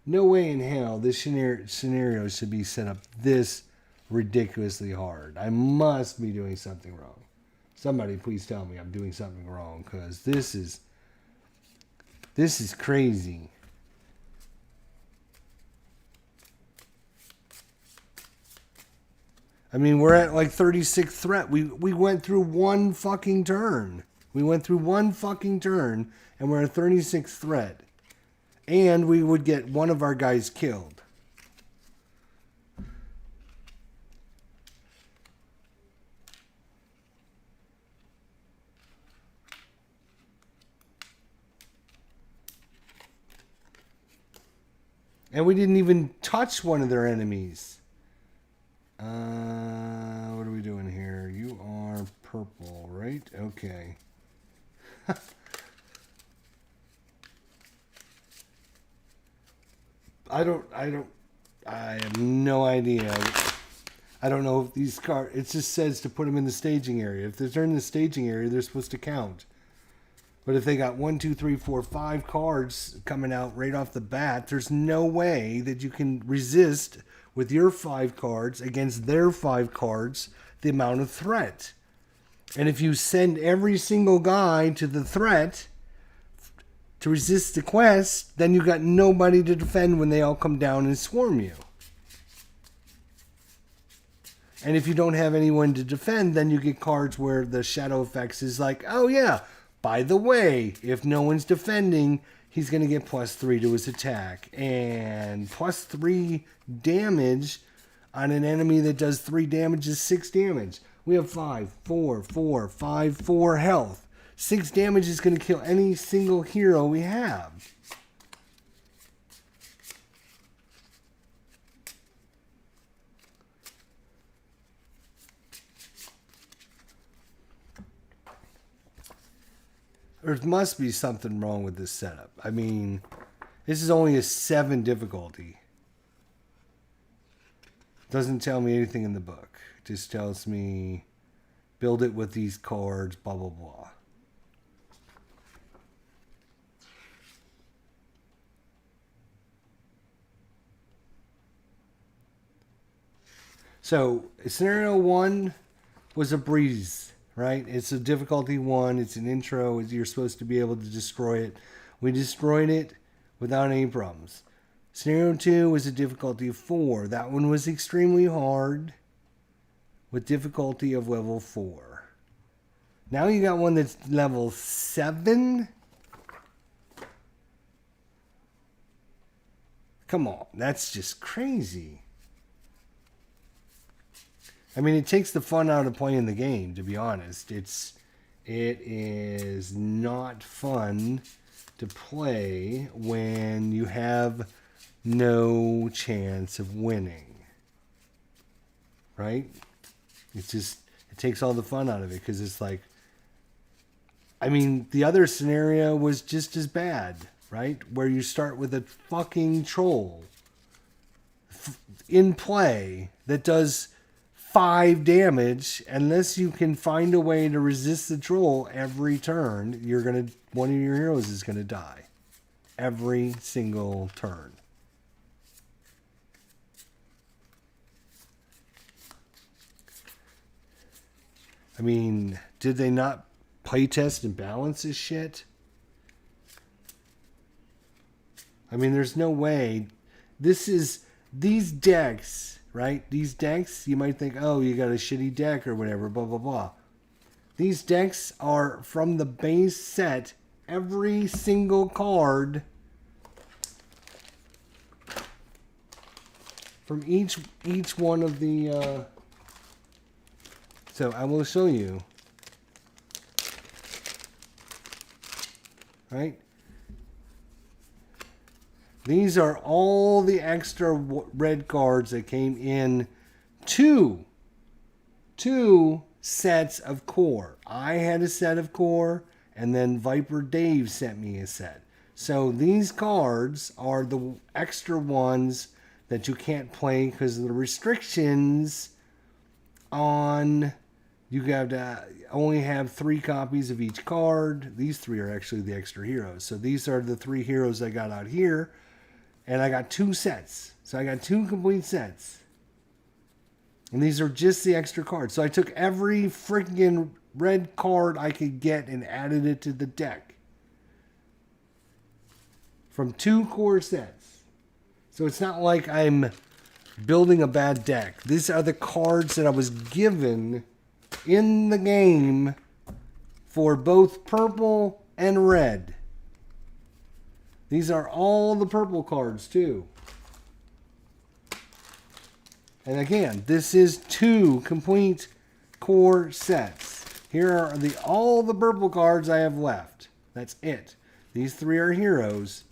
in hell this scenario should be set up this ridiculously hard. I must be doing something wrong. Somebody please tell me I'm doing something wrong because this is crazy. I mean, we're at like 36 threat. We went through one fucking turn. We went through one fucking turn, and we're at 36 threat. And we would get one of our guys killed. And we didn't even touch one of their enemies. What are we doing here? You are purple, right? Okay. I have no idea. I don't know if these cards, it just says to put them in the staging area. If they're in the staging area, they're supposed to count. But if they got 1, 2, 3, 4, 5 cards coming out right off the bat, there's no way that you can resist with your 5 cards against their 5 cards the amount of threat. And if you send every single guy to the threat to resist the quest, then you got nobody to defend when they all come down and swarm you. And if you don't have anyone to defend, then you get cards where the shadow effects is like, oh yeah, by the way, if no one's defending, he's going to get +3 to his attack. And +3 damage on an enemy that does 3 damage is 6 damage. We have 5, 4, 4, 5, 4 health. 6 damage is going to kill any single hero we have. There must be something wrong with this setup. I mean, this is only a 7 difficulty. Doesn't tell me anything in the book. It just tells me build it with these cards, blah, blah, blah. So, scenario 1 was a breeze, right? It's a difficulty 1. It's an intro. You're supposed to be able to destroy it. We destroyed it without any problems. Scenario 2 was a difficulty of 4. That one was extremely hard with difficulty of level 4. Now you got one that's level 7? Come on, that's just crazy. I mean, it takes the fun out of playing the game, to be honest. It is not fun to play when you have no chance of winning. Right? It takes all the fun out of it because it's like, I mean, the other scenario was just as bad, right? Where you start with a fucking troll in play that does 5 damage. Unless you can find a way to resist the troll every turn, one of your heroes is gonna die every single turn. I mean, did they not playtest and balance this shit? I mean, there's no way. These decks, right? These decks, you might think, oh, you got a shitty deck or whatever, blah, blah, blah. These decks are from the base set. Every single card from each one of the... So I will show you. Right? These are all the extra red cards that came in two sets of core. I had a set of core, and then Viper Dave sent me a set. So these cards are the extra ones that you can't play because of the restrictions on... You have to only have 3 copies of each card. These 3 are actually the extra heroes. So these are the 3 heroes I got out here. And I got 2 sets. So I got 2 complete sets. And these are just the extra cards. So I took every freaking red card I could get and added it to the deck. From 2 core sets. So it's not like I'm building a bad deck. These are the cards that I was given in the game for both purple and red. These are all the purple cards too. And again, this is 2 complete core sets. Here are all the purple cards I have left. That's it. These 3 are heroes.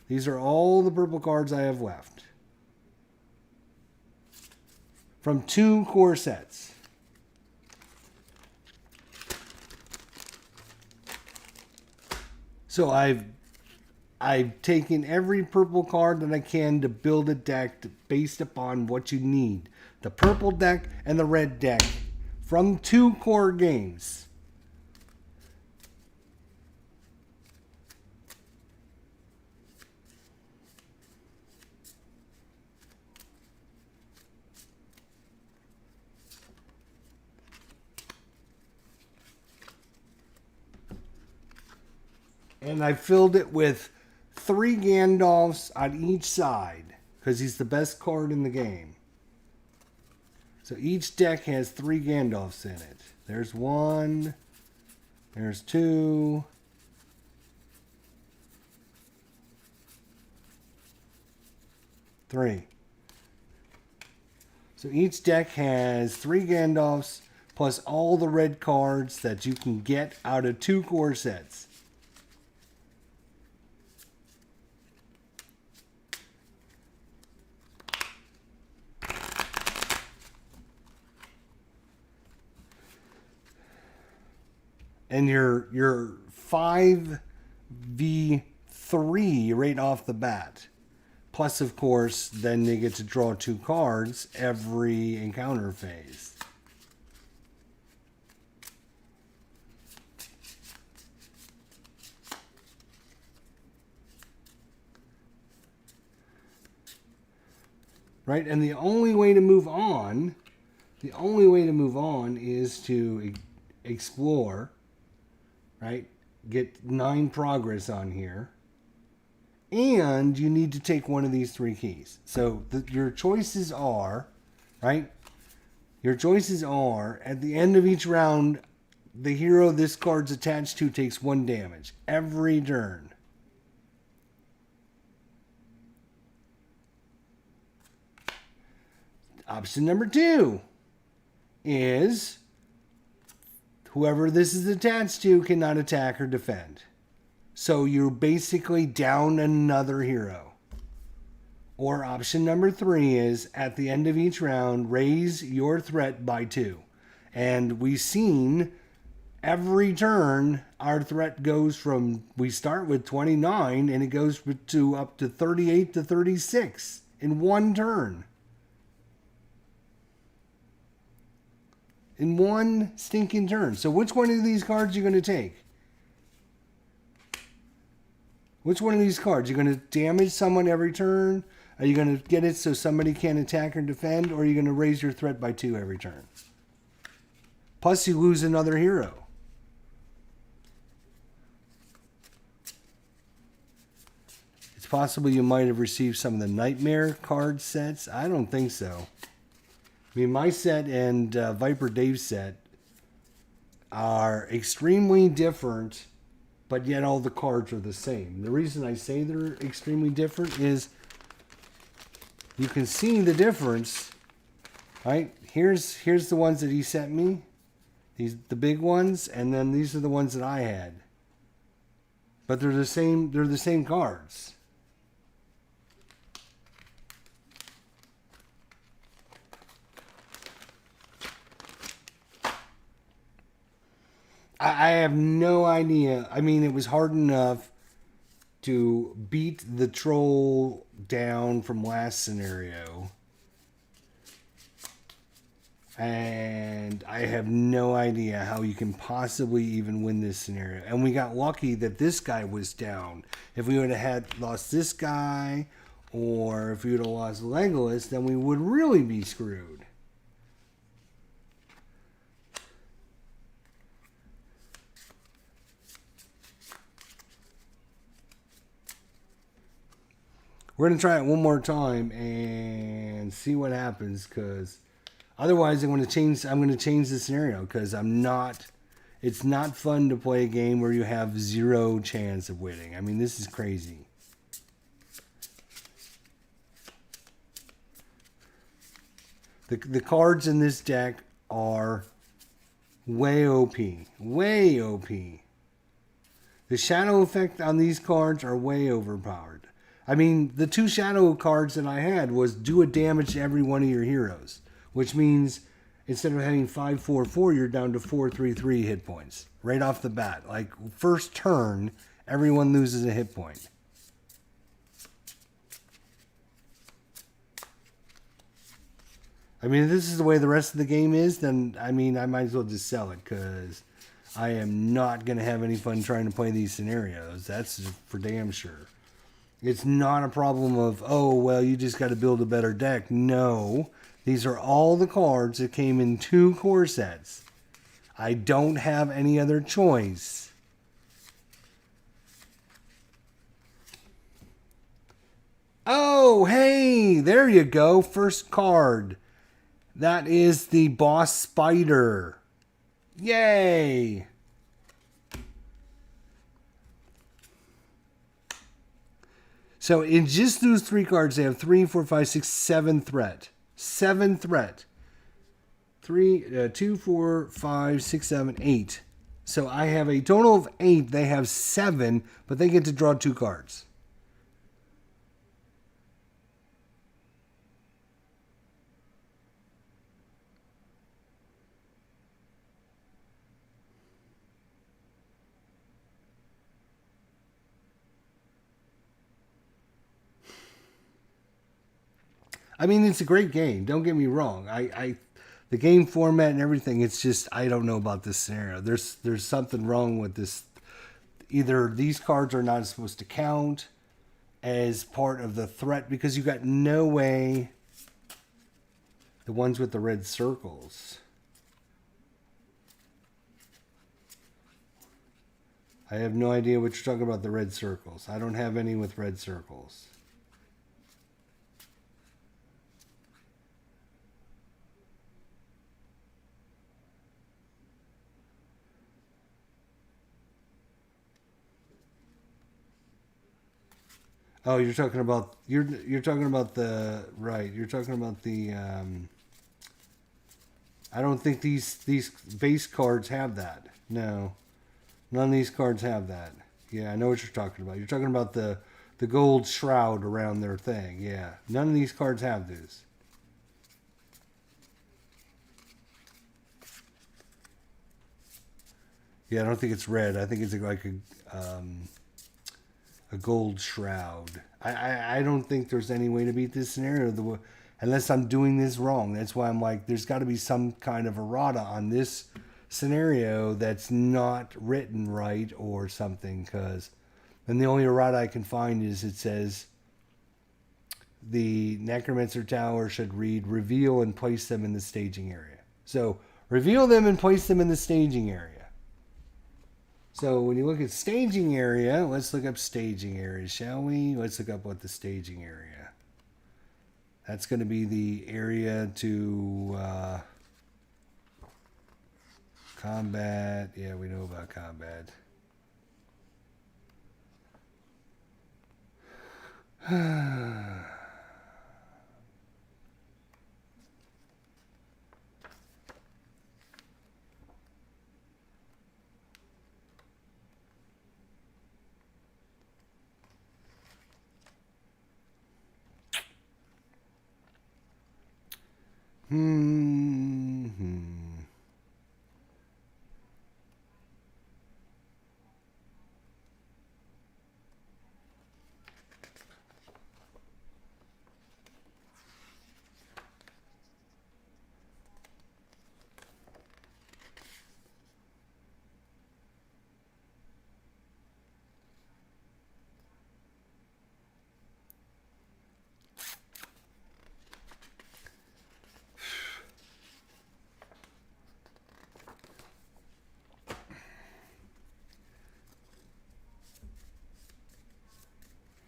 These are all the purple cards I have left. From 2 core sets. So I've taken every purple card that I can to build a deck based upon what you need. The purple deck and the red deck from 2 core games. And I filled it with 3 Gandalfs on each side because he's the best card in the game. So each deck has 3 Gandalfs in it. There's 1. There's 2. 3. So each deck has 3 Gandalfs plus all the red cards that you can get out of 2 core sets. And you're 5v3 right off the bat. Plus, of course, then you get to draw 2 cards every encounter phase. Right? And the only way to move on, is to explore. Right? Get 9 progress on here. And you need to take one of these 3 keys. So your choices are, right? Your choices are, at the end of each round, the hero this card's attached to takes 1 damage every turn. Option number 2 is whoever this is attached to cannot attack or defend. So you're basically down another hero. Or option number 3 is at the end of each round, raise your threat by 2. And we've seen every turn our threat goes from, we start with 29 and it goes to up to 38 to 36 in 1 turn. In 1 stinking turn. So which one of these cards are you going to take? Which one of these cards? You're going to damage someone every turn? Are you going to get it so somebody can't attack or defend? Or are you going to raise your threat by 2 every turn? Plus you lose another hero. It's possible you might have received some of the Nightmare card sets. I don't think so. I mean, my set and Viper Dave's set, are extremely different, but yet all the cards are the same. The reason I say they're extremely different is you can see the difference, right? Here's the ones that he sent me, the big ones, and then these are the ones that I had. But they're the same. They're the same cards. I have no idea. I mean, it was hard enough to beat the troll down from last scenario. And I have no idea how you can possibly even win this scenario. And we got lucky that this guy was down. If we would have had lost this guy, or if we would have lost Legolas, then we would really be screwed. We're going to try it one more time and see what happens, because otherwise I'm going to change the scenario, because it's not fun to play a game where you have zero chance of winning. I mean, this is crazy. The cards in this deck are way OP. Way OP. The shadow effect on these cards are way overpowered. I mean, the 2 shadow cards that I had was do a damage to every one of your heroes, which means instead of having 5-4-4, you're down to 4-3-3 hit points right off the bat. Like, first turn, everyone loses a hit point. I mean, if this is the way the rest of the game is, then, I mean, I might as well just sell it, because I am not going to have any fun trying to play these scenarios. That's for damn sure. It's not a problem of, oh, well, you just got to build a better deck. No, these are all the cards that came in 2 core sets. I don't have any other choice. Oh, hey, there you go. First card. That is the Boss Spider. Yay! So in just those 3 cards, they have 3, 4, 5, 6, 7 threat. 7 threat. 2, 4, 5, 6, 7, 8. So I have a total of 8. They have 7, but they get to draw 2 cards. I mean, it's a great game. Don't get me wrong. The game format and everything, it's just, I don't know about this scenario. There's something wrong with this. Either these cards are not supposed to count as part of the threat, because you got no way. The ones with the red circles. I have no idea what you're talking about, the red circles. I don't have any with red circles. Oh, you're talking about you're talking about the right. You're talking about the. I don't think these base cards have that. No, none of these cards have that. Yeah, I know what you're talking about. You're talking about the gold shroud around their thing. Yeah, none of these cards have this. Yeah, I don't think it's red. I think it's like a gold shroud. I don't think there's any way to beat this scenario unless I'm doing this wrong. That's why I'm like, there's got to be some kind of errata on this scenario that's not written right or something. Because, and the only errata I can find is it says the Necromancer Tower should read reveal and place them in the staging area. So reveal them and place them in the staging area. So when you look at staging area, let's look up staging area, shall we? Let's look up what the staging area. That's going to be the area to Combat. Yeah, we know about combat.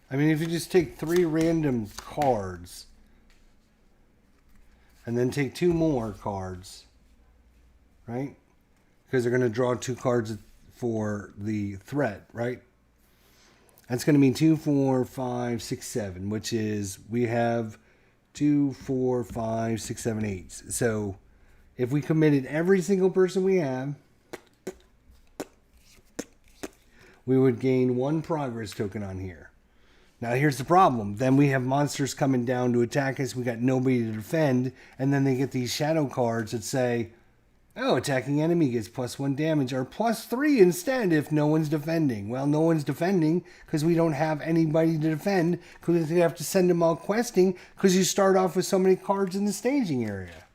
I mean, if you just take 3 random cards and then take 2 more cards, right? Because they're going to draw 2 cards for the threat, right? That's going to mean 2, 4, 5, 6, 7, which is we have 2, 4, 5, 6, 7, 8. So if we committed every single person we have, we would gain 1 progress token on here. Now, here's the problem. Then we have monsters coming down to attack us. We got nobody to defend. And then they get these shadow cards that say, oh, attacking enemy gets +1 damage or +3 instead if no one's defending. Well, no one's defending because we don't have anybody to defend because we have to send them all questing because you start off with so many cards in the staging area.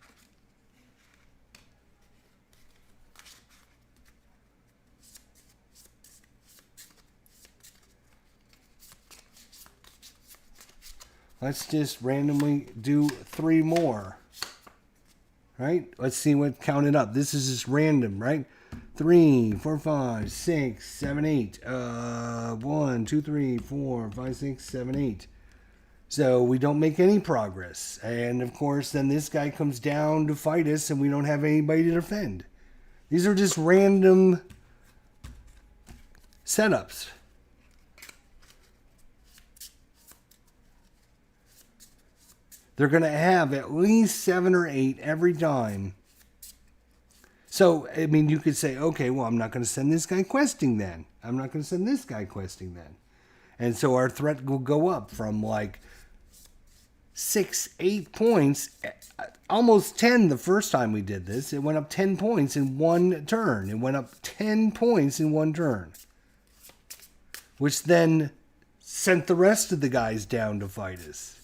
Let's just randomly do 3 more. Right? Let's see what counted up. This is just random, right? 3, 4, 5, 6, 7, 8. 1, 2, 3, 4, 5, 6, 7, 8. So we don't make any progress. And of course, then this guy comes down to fight us and we don't have anybody to defend. These are just random setups. They're going to have at least 7 or 8 every time. So, I mean, you could say, okay, well, I'm not going to send this guy questing then. I'm not going to send this guy questing then. And so our threat will go up from like 6, 8 points, almost 10 the first time we did this. It went up 10 points in 1 turn. It went up 10 points in 1 turn. Which then sent the rest of the guys down to fight us.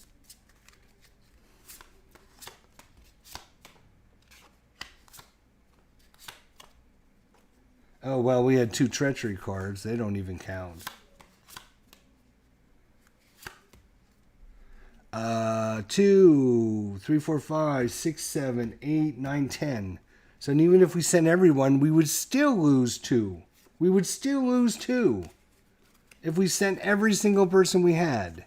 Oh, well, we had 2 treachery cards. They don't even count. 2, 3, 4, 5, 6, 7, 8, 9, 10. So even if we sent everyone, we would still lose 2. We would still lose 2 if we sent every single person we had.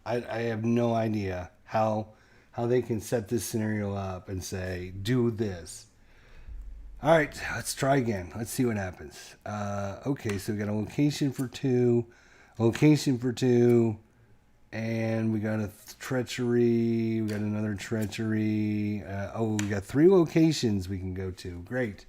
I have no idea how they can set this scenario up and say, do this. All right, let's try again. Let's see what happens. Okay, so we got a location for 2, location for 2, and we got a treachery. We got another treachery. We got 3 locations we can go to. Great.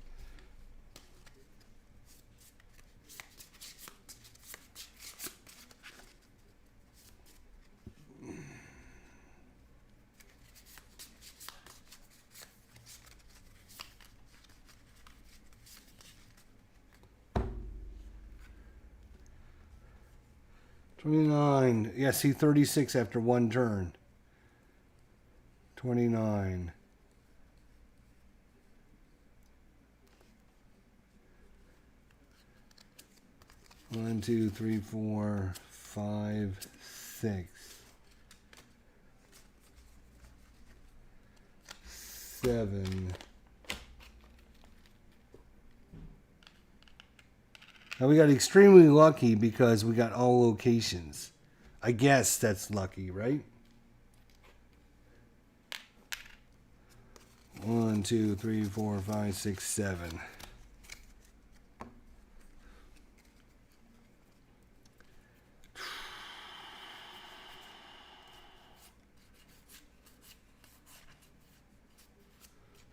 $29. Yeah, see, 36 after 1 turn. 29. 1, 2, 3, 4, 5, 6, 7. Now we got extremely lucky because we got all locations. I guess that's lucky, right? 1, 2, 3, 4, 5, 6, 7.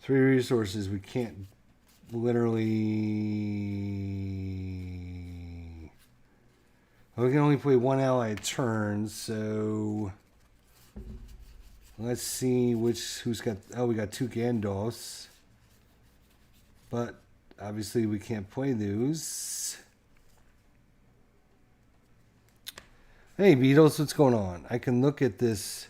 Three resources. We can't literally. Well, we can only play one ally a turn, so let's see who's got. Oh, we got 2 Gandalfs, but obviously we can't play those. Hey, Beatles, what's going on? I can look at this.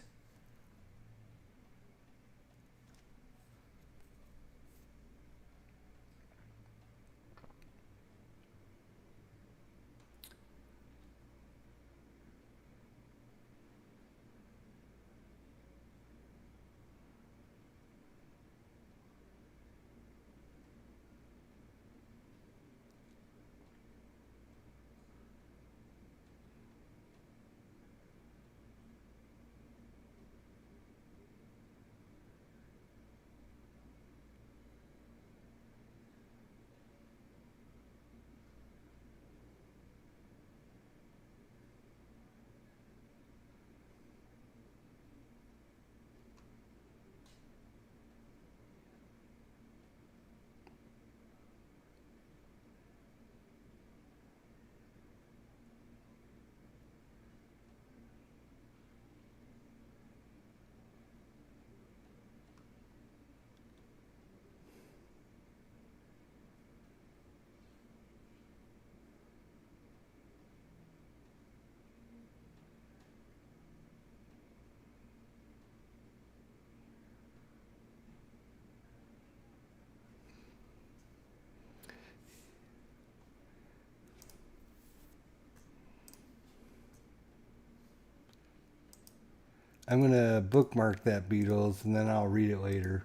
I'm going to bookmark that, Beatles, and then I'll read it later.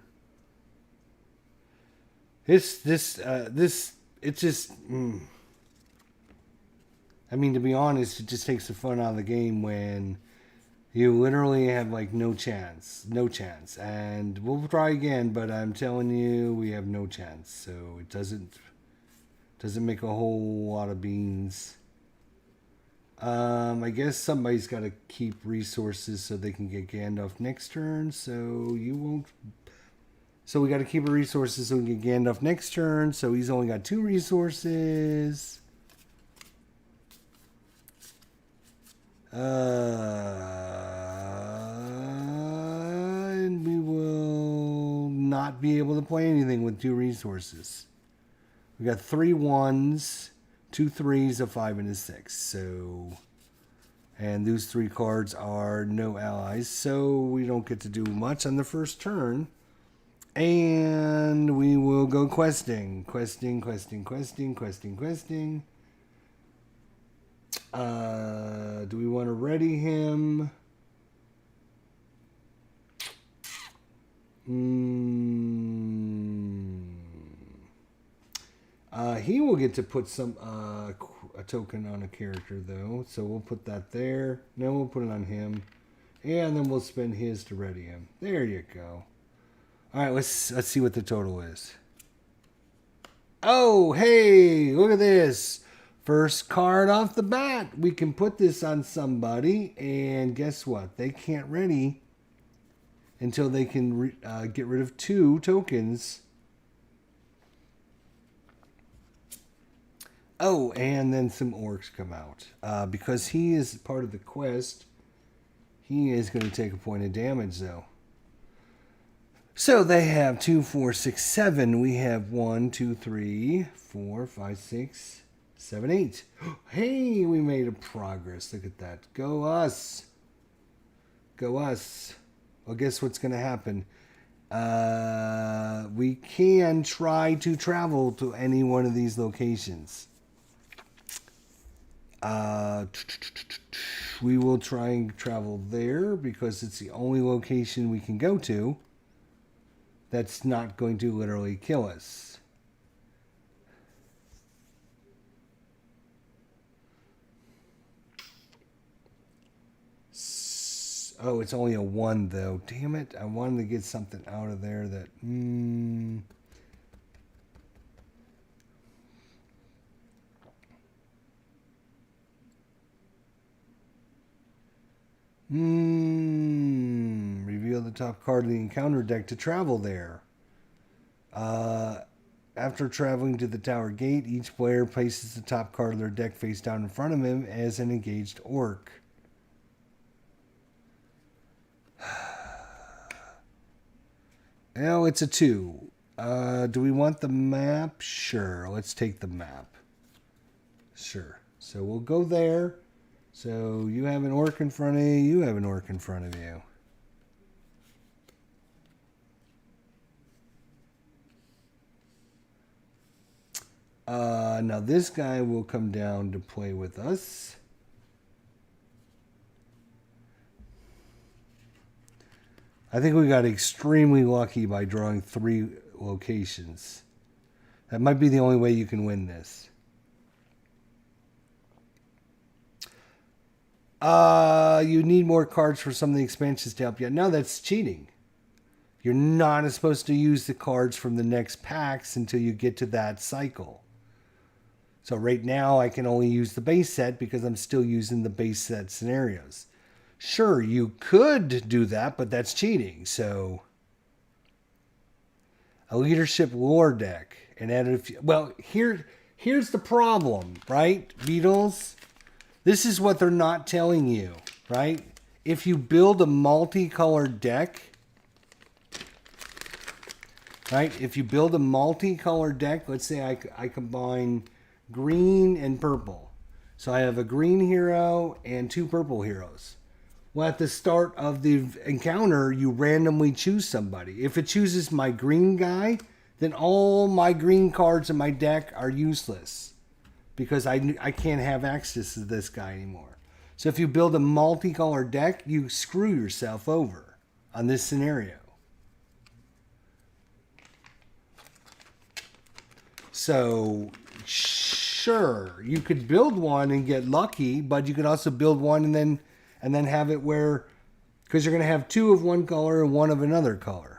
It's just. I mean, to be honest, it just takes the fun out of the game when you literally have like no chance. And we'll try again, but I'm telling you, we have no chance. So it doesn't make a whole lot of beans. I guess somebody's got to keep resources so they can get Gandalf next turn. So you won't. So we got to keep resources so we can get Gandalf next turn. So he's only got 2 resources. And we will not be able to play anything with 2 resources. We got 3 1s. 2 3s, a 5, and a 6. So, and those 3 cards are no allies, so we don't get to do much on the first turn. And we will go questing. Do we want to ready him? He will get to put a token on a character, though. So we'll put that there. Then we'll put it on him. And then we'll spend his to ready him. There you go. All right, let's see what the total is. Oh, hey, look at this. First card off the bat. We can put this on somebody. And guess what? They can't ready until they can get rid of 2 tokens. Oh, and then some orcs come out. Because he is part of the quest, he is going to take a point of damage, though. So they have 2, 4, 6, 7. We have 1, 2, 3, 4, 5, 6, 7, 8. Hey, we made a progress. Look at that. Go us. Go us. Well, guess what's going to happen? We can try to travel to any one of these locations. We will try and travel there because it's the only location we can go to that's not going to literally kill us. Oh, it's only a 1 though. Damn it. I wanted to get something out of there that... Reveal the top card of the encounter deck to travel there. After traveling to the tower gate, each player places the top card of their deck face down in front of him as an engaged orc. Now it's a 2. Do we want the map? Sure. Let's take the map. Sure. So we'll go there. So you have an orc in front of you. You have an orc in front of you. Now this guy will come down to play with us. I think we got extremely lucky by drawing 3 locations. That might be the only way you can win this. You need more cards for some of the expansions to help you. No, that's cheating. You're not supposed to use the cards from the next packs until you get to that cycle. So right now I can only use the base set because I'm still using the base set scenarios. Sure, you could do that, but that's cheating. So a leadership lore deck and add a few. Well, here's the problem, right, Beatles? This is what they're not telling you, right? If you build a multicolored deck, right? If you build a multicolored deck, let's say I combine green and purple. So I have a green hero and 2 purple heroes. Well, at the start of the encounter, you randomly choose somebody. If it chooses my green guy, then all my green cards in my deck are useless because I can't have access to this guy anymore. So if you build a multicolored deck, you screw yourself over on this scenario. So sure, you could build one and get lucky, but you could also build one and then have it where, because you're going to have 2 of one color and 1 of another color.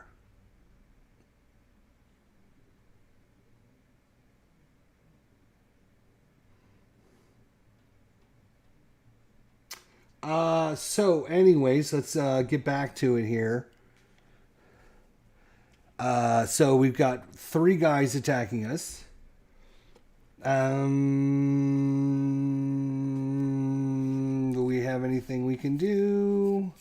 So anyways, let's get back to it here. So we've got 3 guys attacking us. Do we have anything we can do?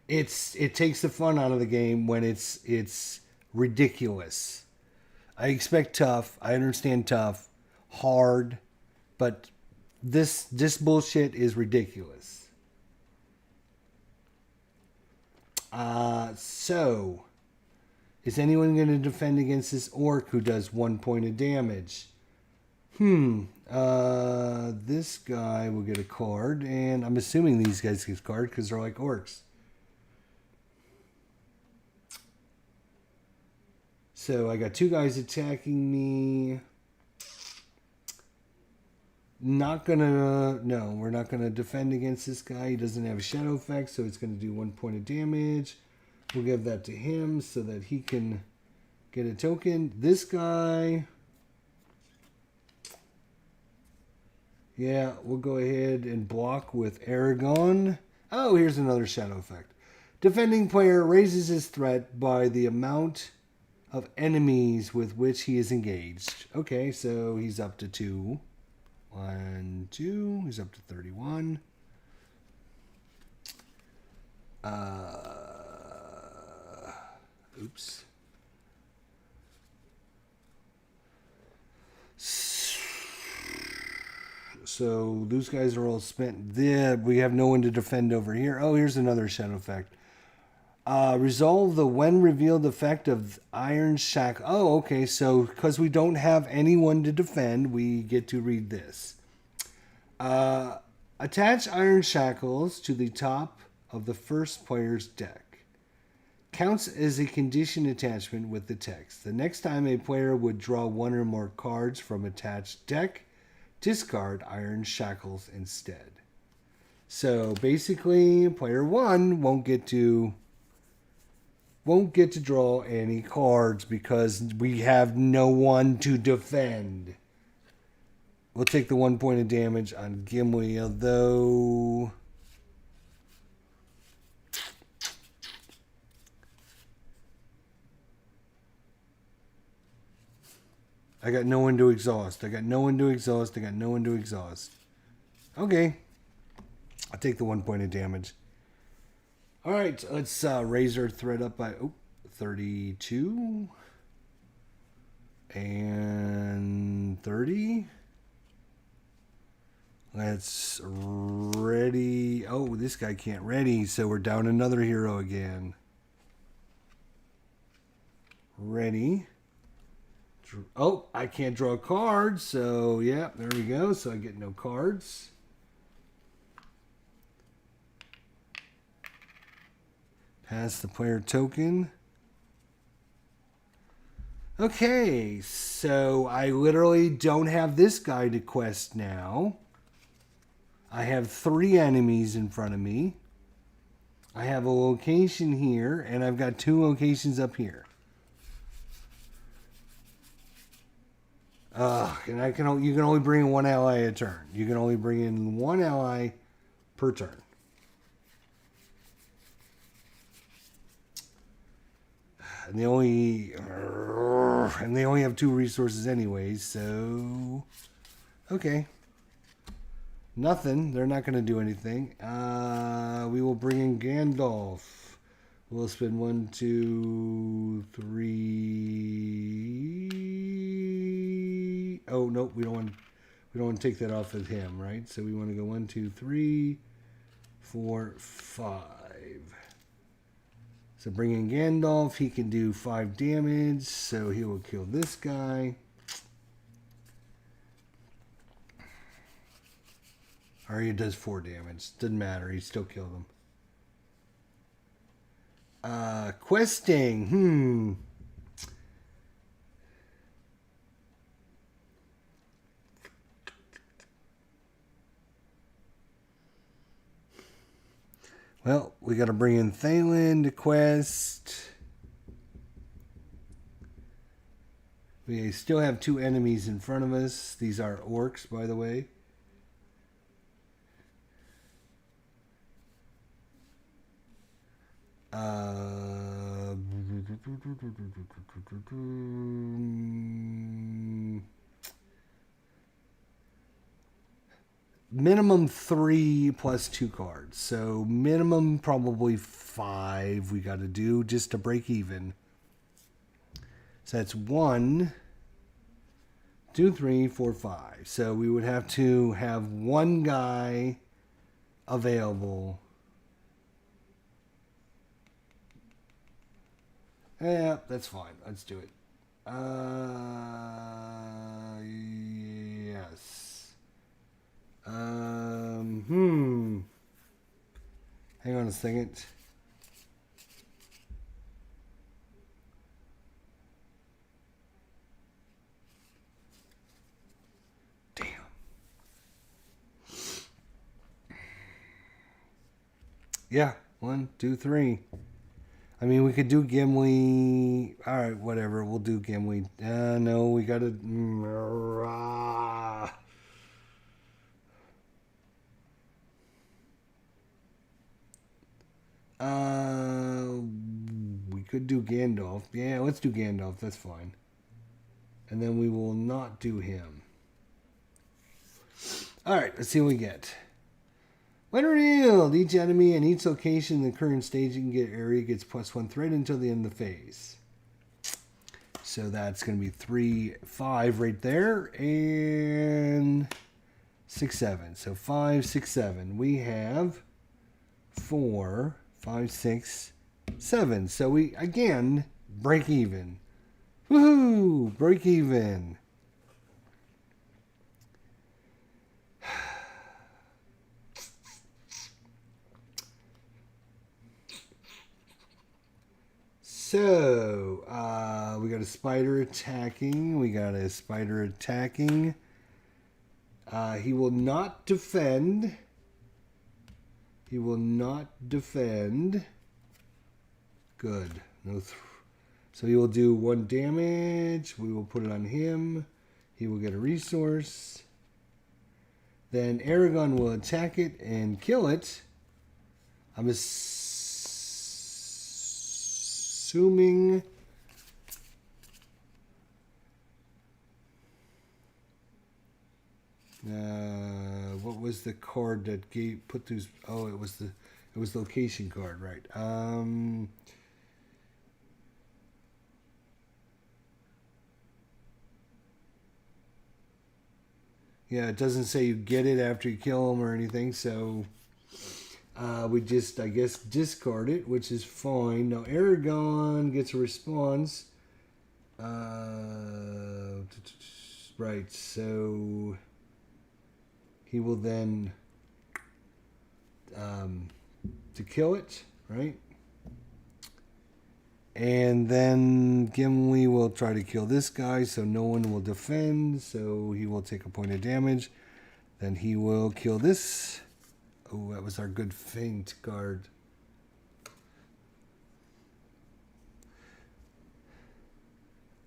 It takes the fun out of the game when it's ridiculous. I expect tough. I understand tough, hard, but this bullshit is ridiculous. So is anyone going to defend against this orc who does 1 point of damage? This guy will get a card, and I'm assuming these guys get a card because they're like orcs. So I got 2 guys attacking me. No, we're not gonna defend against this guy. He doesn't have a shadow effect, so it's gonna do 1 point of damage. We'll give that to him so that he can get a token. This guy, yeah, we'll go ahead and block with Aragon. Oh, here's another shadow effect. Defending player raises his threat by the amount of enemies with which he is engaged. Okay, so he's up to 2. 1, 2. He's up to 31. Oops. So those guys are all spent. There, we have no one to defend over here. Oh, here's another shadow effect. Resolve the when revealed effect of Iron Shackle. Oh, okay. So because we don't have anyone to defend, we get to read this. Attach Iron Shackles to the top of the first player's deck. Counts as a condition attachment with the text. The next time a player would draw one or more cards from attached deck, discard Iron Shackles instead. So basically, player one won't get to draw any cards because we have no one to defend. We'll take the 1 point of damage on Gimli, although I got no one to exhaust. Okay. I'll take the 1 point of damage. All right, let's raise our threat up by 32 and 30. Let's ready. Oh, this guy can't ready, so we're down another hero again. Ready. Oh, I can't draw a card, so yeah, there we go. So I get no cards. Pass the player token. Okay, so I literally don't have this guy to quest now. I have 3 enemies in front of me. I have a location here, and I've got 2 locations up here. And you can only bring in 1 ally a turn. You can only bring in 1 ally per turn. And they only have 2 resources anyways, so okay. Nothing. They're not going to do anything. We will bring in Gandalf. We'll spend 1, 2, 3. Oh nope, we don't want to take that off of him, right? So we want to go 1, 2, 3, 4, 5. So bring in Gandalf. He can do 5 damage, so he will kill this guy. Or he does 4 damage. Doesn't matter. He still killed him. Questing. Well, we got to bring in Thalen to quest. We still have 2 enemies in front of us. These are orcs, by the way. Minimum 3 plus 2 cards. So minimum probably 5 we got to do just to break even. So that's 1, 2, 3, 4, 5. So we would have to have 1 guy available. Yeah, that's fine. Let's do it. Yes. Hang on a second. Damn. Yeah, 1, 2, 3. I mean, we could do Gimli. All right, whatever. We'll do Gimli. No, we got to... we could do Gandalf. Yeah, let's do Gandalf. That's fine. And then we will not do him. All right, let's see what we get. When revealed, each enemy in each location in the current staging area gets +1 threat until the end of the phase. So that's going to be 3, 5 right there. And 6, 7. So 5, 6, 7. We have 4, 5, 6, 7. So we, again, break even. Woohoo! Break even. So, we got a spider attacking. We got a spider attacking. He will not defend. He will not defend. Good. No. So he will do 1 damage. We will put it on him. He will get a resource. Then Aragon will attack it and kill it. I'm assuming... what was the card that put those? Oh, it was location card, right? Yeah, it doesn't say you get it after you kill him or anything, so we just, I guess, discard it, which is fine. Now Aragon gets a response. Right, so he will then to kill it, right? And then Gimli will try to kill this guy, so no one will defend, so he will take a point of damage. Then he will kill this. Oh, that was our good feint card.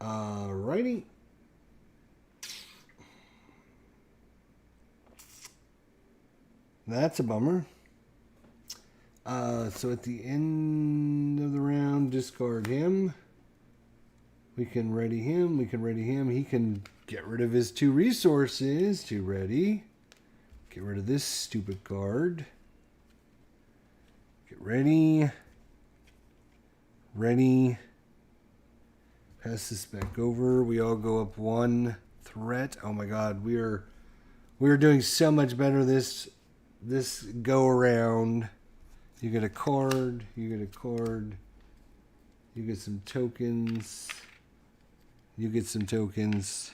Alrighty. That's a bummer. So at the end of the round, discard him. We can ready him. We can ready him. He can get rid of his 2 resources to ready. Get rid of this stupid card. Get ready. Ready. Pass this back over. We all go up 1 threat. Oh my god, we are doing so much better this go around. You get a card, you get a card, you get some tokens, you get some tokens.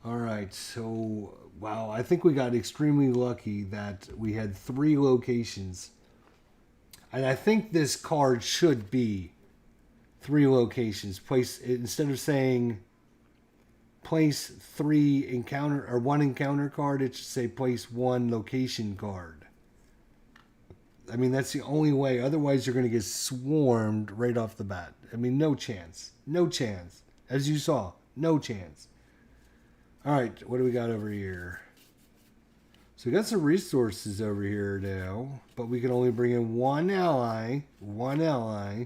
Alright, so, wow, I think we got extremely lucky that we had 3 locations. And I think this card should be 3 locations. Place, instead of saying place 3 encounter, or 1 encounter card, it should say place 1 location card. I mean, that's the only way. Otherwise, you're going to get swarmed right off the bat. I mean, no chance. No chance. As you saw, no chance. All right, what do we got over here? So we got some resources over here now, but we can only bring in 1 ally. 1 ally.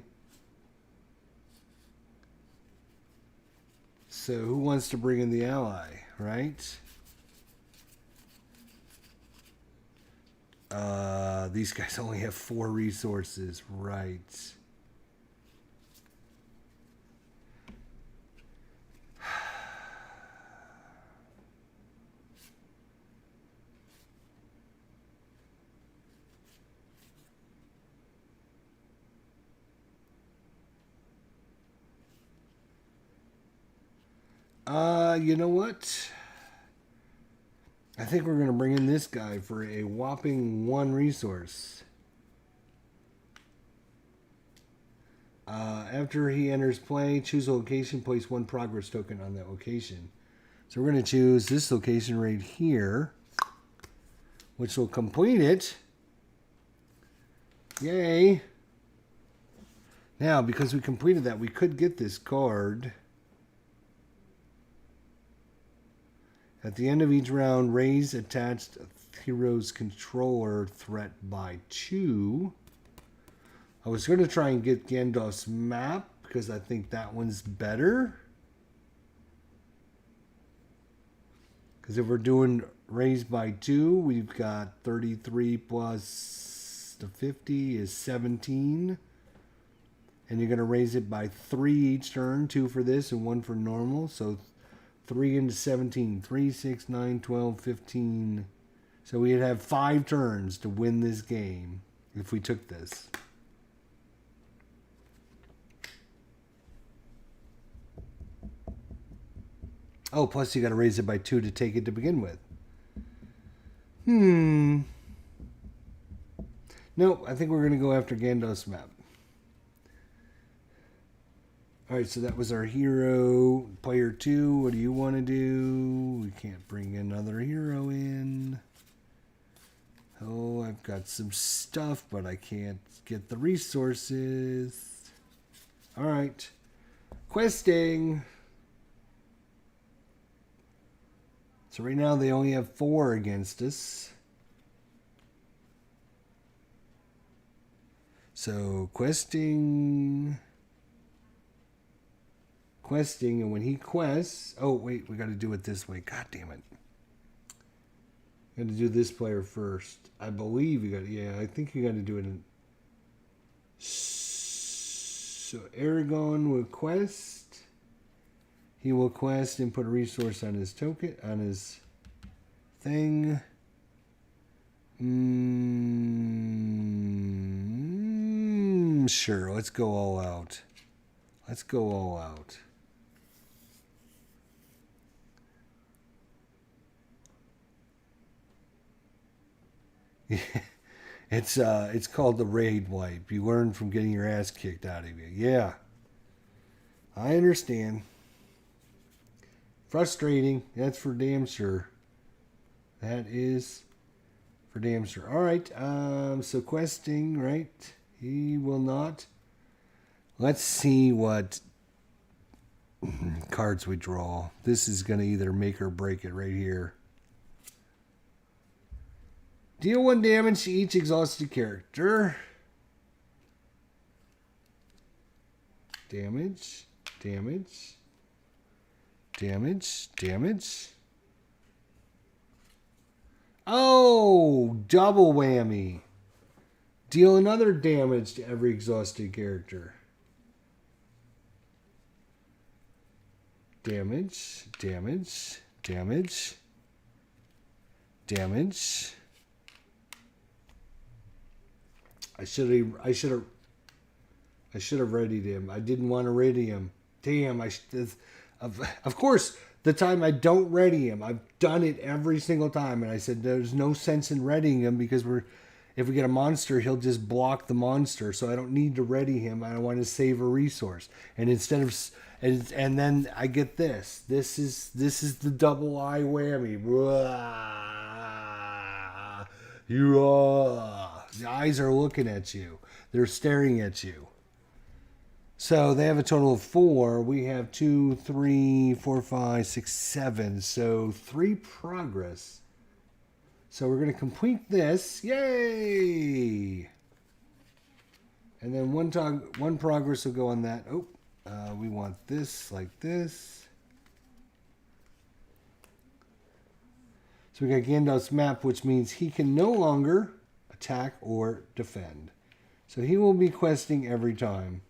So who wants to bring in the ally, right? These guys only have 4 resources, right? You know what? I think we're going to bring in this guy for a whopping 1 resource. After he enters play, choose a location, place 1 progress token on that location. So we're going to choose this location right here, which will complete it. Yay! Now, because we completed that, we could get this card. At the end of each round, raise attached hero's controller threat by 2. I was going to try and get Gandalf's map because I think that one's better. Because if we're doing raise by 2, we've got 33 plus the 50 is 17. And you're going to raise it by 3 each turn, 2 for this and 1 for normal. So 3 into 17. 3, 6, 9, 12, 15. So we'd have 5 turns to win this game if we took this. Oh, plus you got to raise it by 2 to take it to begin with. Nope, I think we're going to go after Gandalf's map. Alright, so that was our hero. Player 2, what do you want to do? We can't bring another hero in. Oh, I've got some stuff, but I can't get the resources. Alright. Questing. So right now they only have 4 against us. So questing, and when he quests, oh wait, we got to do it this way. God damn it! Got to do this player first. I believe you got. Yeah, I think you got to do it. So Aragorn will quest. He will quest and put a resource on his token, on his thing. Sure, let's go all out. Let's go all out. It's called the raid wipe. You learn from getting your ass kicked out of you. Yeah. I understand. Frustrating. That's for damn sure. That is for damn sure. Alright, so questing, right? He will not. Let's see what cards we draw. This is going to either make or break it right here. Deal 1 damage to each exhausted character. Damage, damage, damage, damage. Oh, double whammy. Deal another damage to every exhausted character. Damage, damage, damage, damage. I should have readied him. I didn't want to ready him. Damn, of course, the time I don't ready him, I've done it every single time, and I said there's no sense in readying him because if we get a monster, he'll just block the monster, so I don't need to ready him. I want to save a resource, and instead of and then I get this. This is the double eye whammy. The eyes are looking at you. They're staring at you. So they have a total of 4. We have 2, 3, 4, 5, 6, 7. So 3 progress. So we're going to complete this. Yay! And then one progress will go on that. Oh, we want this like this. So we got Gandalf's map, which means he can no longer attack or defend. So he will be questing every time.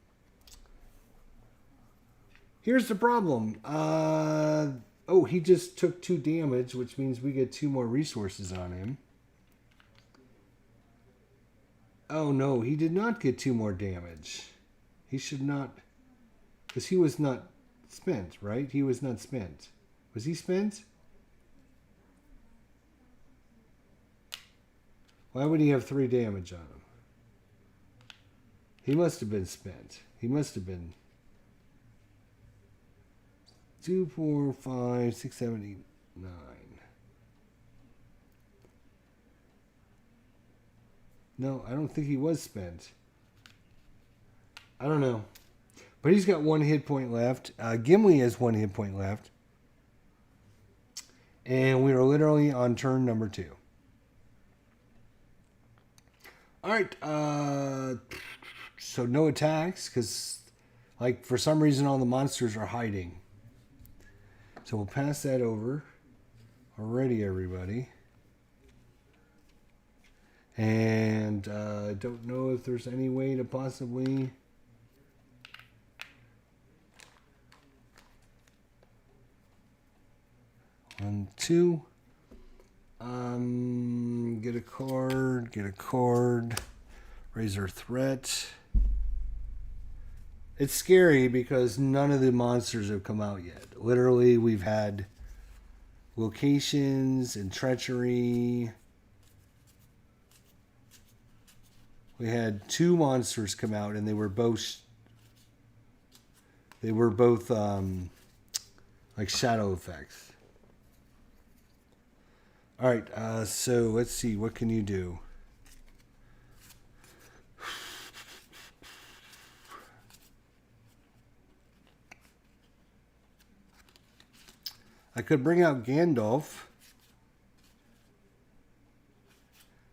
Here's the problem. Oh, he just took 2 damage, which means we get 2 more resources on him. Oh, no, he did not get 2 more damage. He should not, because he was not spent, right? He was not spent. Was he spent? Why would he have 3 damage on him? He must have been spent. He must have been 2, 4, 5, 6, 7, 8, 9. No, I don't think he was spent. I don't know. But he's got 1 hit point left. Gimli has 1 hit point left. And we are literally on turn number 2. Alright, so no attacks, because, like, for some reason all the monsters are hiding. So we'll pass that over. Already, everybody. And I don't know if there's any way to possibly... 1, 2. Get a card. Raise our threat. It's scary because none of the monsters have come out yet. Literally, we've had locations and treachery. We had 2 monsters come out, and they were both like shadow effects. All right, so let's see. What can you do? I could bring out Gandalf.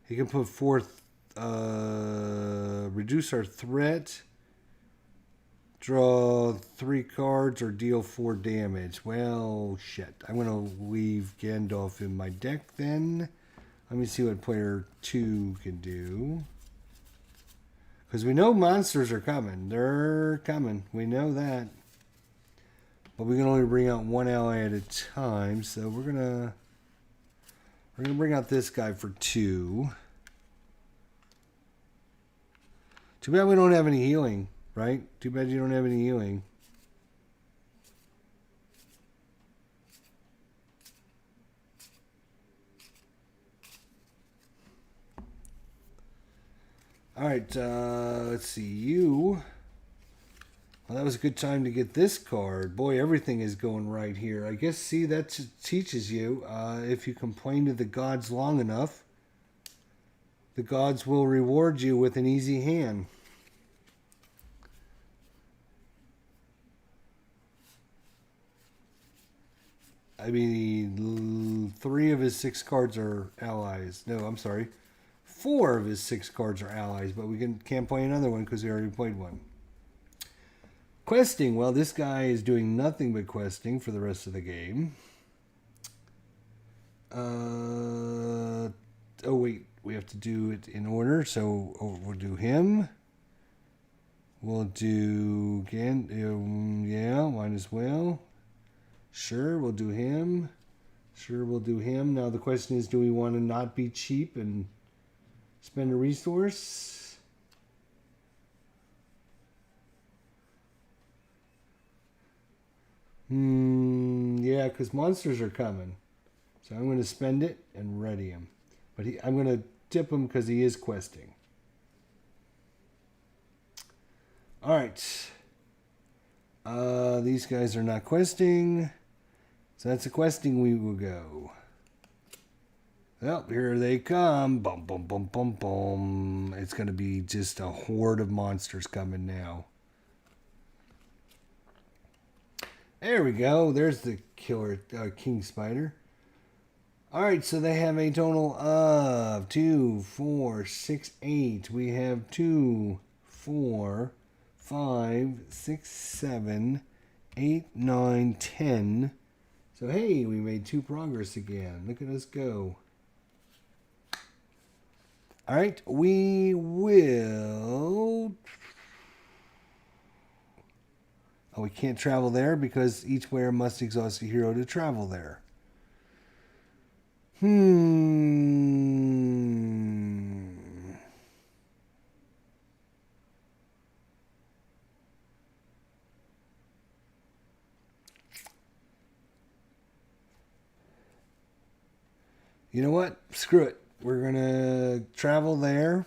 He can put forth, reduce our threat, draw 3 cards, or deal 4 damage. Well, shit. I'm going to leave Gandalf in my deck then. Let me see what player 2 can do. Because we know monsters are coming. They're coming. We know that. But we can only bring out 1 ally at a time. So we're gonna bring out this guy for 2. Too bad we don't have any healing, right? Too bad you don't have any healing. All right, let's see you. Well, that was a good time to get this card. Boy, everything is going right here. I guess, see, that teaches you, if you complain to the gods long enough, the gods will reward you with an easy hand. I mean, 3 of his 6 cards are allies. No, I'm sorry. 4 of his 6 cards are allies, but we can't play another one because we already played one. Questing. Well, this guy is doing nothing but questing for the rest of the game. Oh, wait. We have to do it in order. So we'll do him. We'll do... yeah, might as well. Sure, we'll do him. Sure, we'll do him. Now the question is, do we want to not be cheap and spend a resource? Yeah, because monsters are coming. So I'm going to spend it and ready him. But I'm going to tip him because he is questing. All right. These guys are not questing. So that's a questing we will go. Well, here they come. Bum, bum, bum, bum, bum. It's going to be just a horde of monsters coming now. There we go. There's the killer king spider. All right, so they have a total of 2, 4, 6, 8. We have 2, 4, 5, 6, 7, 8, 9, 10. So, hey, we made 2 progress again. Look at us go. All right, we will... Oh, we can't travel there because each player must exhaust a hero to travel there. You know what? Screw it. We're going to travel there.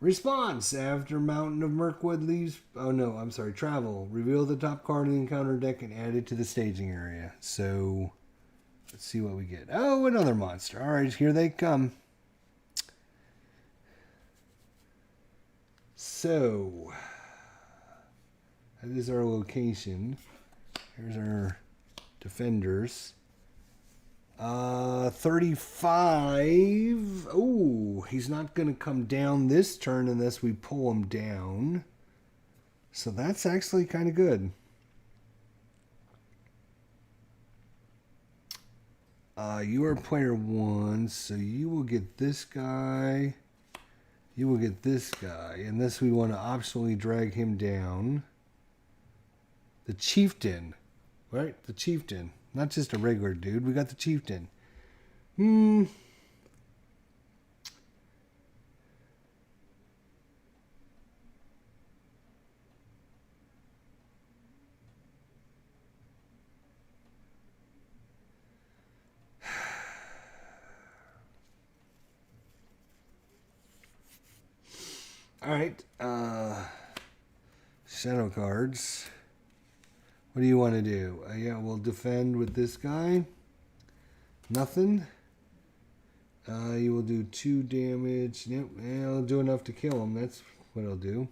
Response. After Mountain of Mirkwood leaves... Oh, no. I'm sorry. Travel. Reveal the top card in the encounter deck and add it to the staging area. So, let's see what we get. Oh, another monster. All right. Here they come. So, that is our location. Here's our defenders. 35. Oh, he's not going to come down this turn unless we pull him down. So that's actually kind of good. You are player 1, so you will get this guy. You will get this guy, unless we want to optionally drag him down. The chieftain, right? The chieftain. Not just a regular dude. We got the chieftain. All right. Shadow cards. What do you want to do? Yeah, we'll defend with this guy. Nothing. You will do 2 damage. Yep, it'll do enough to kill him. That's what it'll do.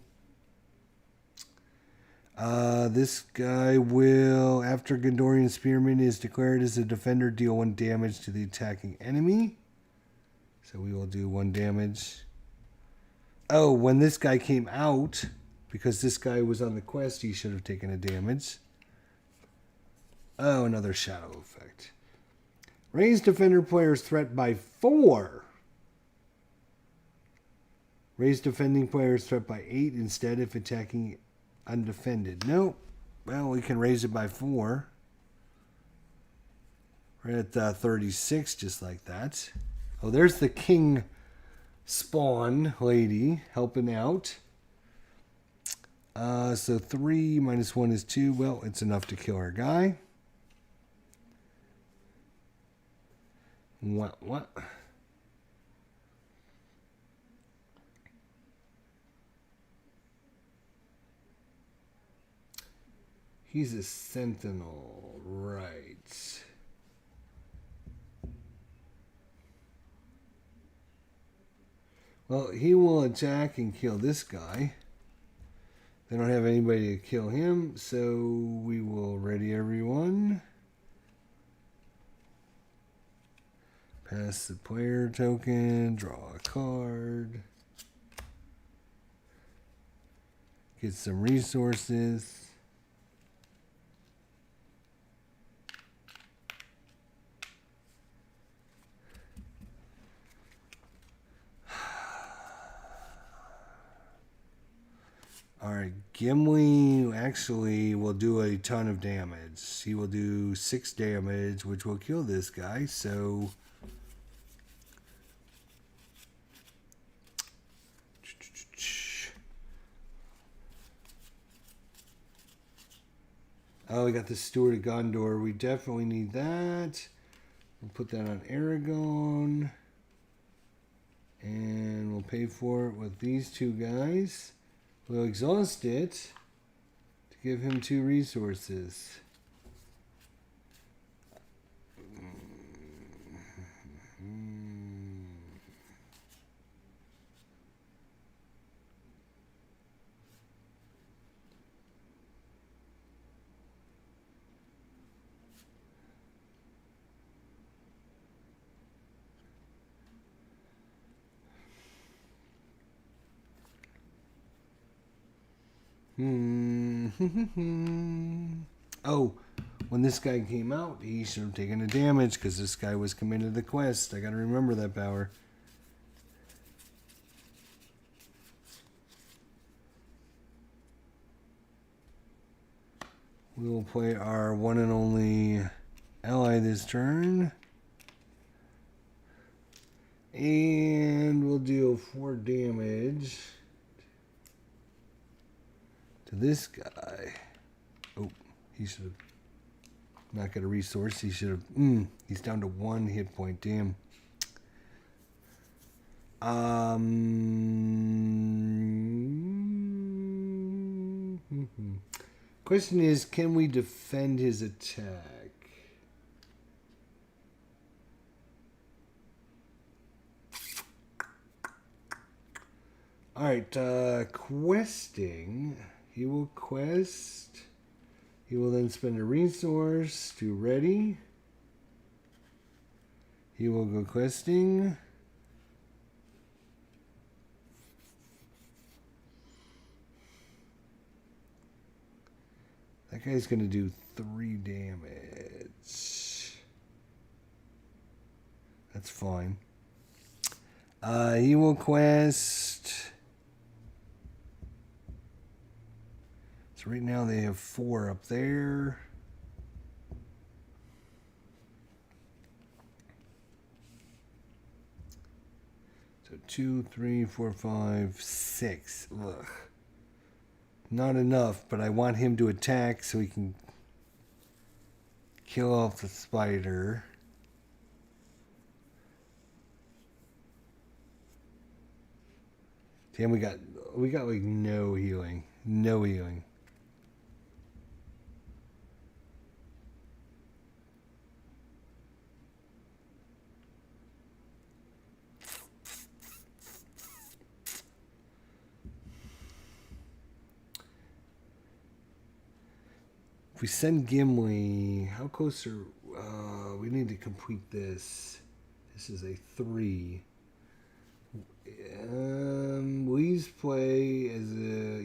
This guy will, after Gondorian Spearman is declared as a defender, deal 1 damage to the attacking enemy. So we will do 1 damage. Oh, when this guy came out, because this guy was on the quest, he should have taken a damage. Oh, another shadow effect. Raise defender player's threat by 4. Raise defending player's threat by 8 instead if attacking undefended. Nope. Well, we can raise it by 4. We're at 36, just like that. Oh, there's the king spawn lady helping out. So 3 minus 1 is 2. Well, it's enough to kill our guy. What? He's a sentinel, right. Well, he will attack and kill this guy. They don't have anybody to kill him, so we will ready everyone. Pass the player token, draw a card. Get some resources. Alright, Gimli actually will do a ton of damage. He will do 6 damage, which will kill this guy, so... Oh, we got the Steward of Gondor. We definitely need that. We'll put that on Aragon. And we'll pay for it with these 2 guys. We'll exhaust it to give him 2 resources. Oh, when this guy came out, he should have taken a damage because this guy was committed to the quest. I got to remember that power. We will play our one and only ally this turn. And we'll deal 4 damage to this guy. Oh, he should have not got a resource. He should have. He's down to 1 hit point. Damn. Question is, can we defend his attack? All right, questing. He will quest. He will then spend a resource to ready. He will go questing. That guy's going to do 3 damage. That's fine. He will quest. So right now they have 4 up there. 2, 3, 4, 5, 6. Ugh. Not enough, but I want him to attack so he can kill off the spider. Damn, we got like no healing. No healing. If we send Gimli, how close are... we need to complete this. This is a 3. Leaves play as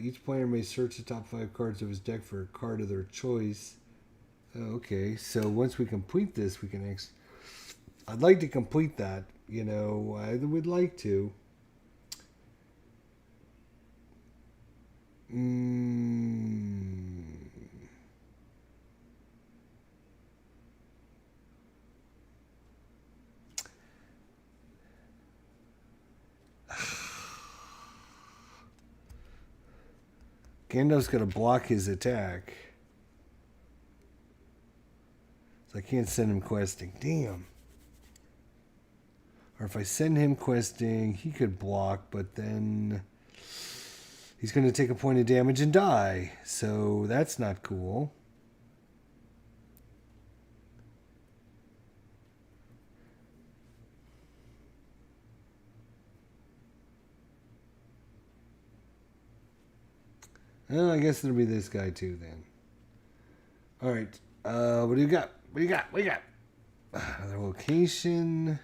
each player may search the top 5 cards of his deck for a card of their choice. Okay, so once we complete this, we can I'd like to complete that. You know, I would like to. Gandalf's going to block his attack. So I can't send him questing. Damn. Or if I send him questing, he could block, but then he's going to take a point of damage and die. So that's not cool. Well, I guess it'll be this guy too then. All right. What do you got? What do you got? What do you got? Another location.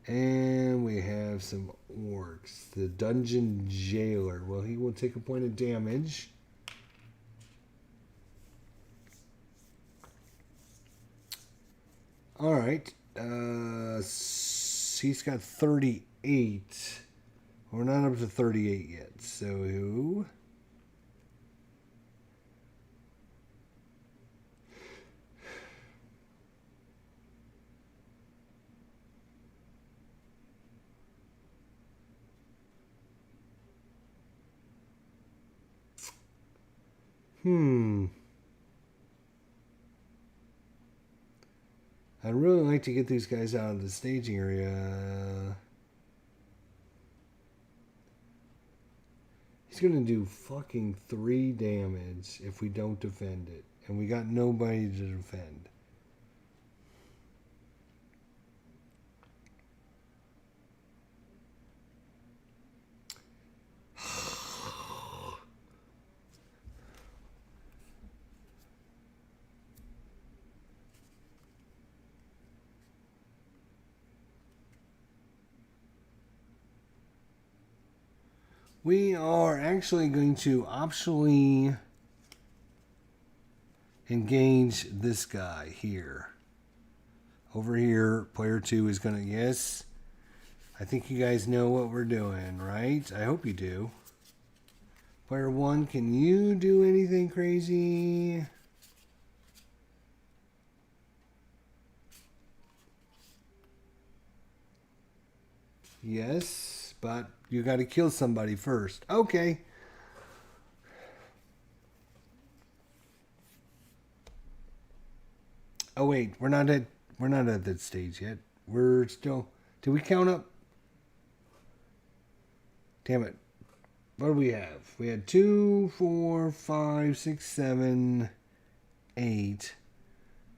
And we have some orcs. The dungeon jailer. Well, he will take a point of damage. All right. He's got 38. We're not up to 38 yet. So... I'd really like to get these guys out of the staging area. He's going to do fucking 3 damage if we don't defend it. And we got nobody to defend. We are actually going to optionally engage this guy here. Over here, player 2 is going to... Yes, I think you guys know what we're doing, right? I hope you do. Player 1, can you do anything crazy? Yes, but you got to kill somebody first. Okay. Oh wait, we're not at that stage yet. We're still... Did we count up? Damn it. What do we have? We had 2, 4, 5, 6, 7, 8.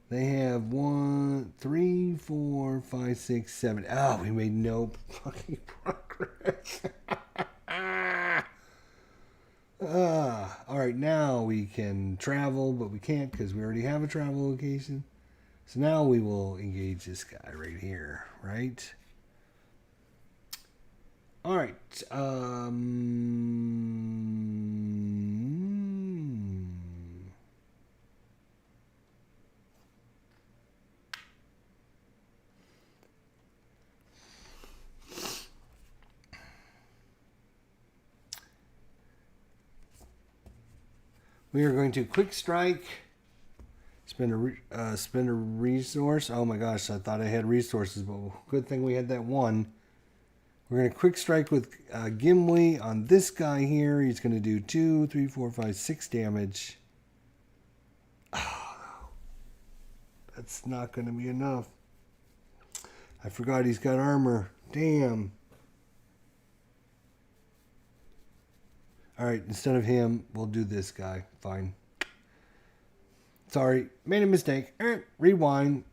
They have 1, 3, 4, 5, 6, 7. Oh, we made no fucking progress. All right, now we can travel, but we can't because we already have a travel location. So now we will engage this guy right here, right? All right. We are going to quick strike Spend a resource. Oh my gosh, I thought I had resources, but good thing we had that one. We're going to quick strike with Gimli on this guy here. He's going to do 2, 3, 4, 5, 6 damage. Oh, that's not going to be enough. I forgot he's got armor. Damn. Alright, instead of him, we'll do this guy. Fine. Sorry, made a mistake. Rewind.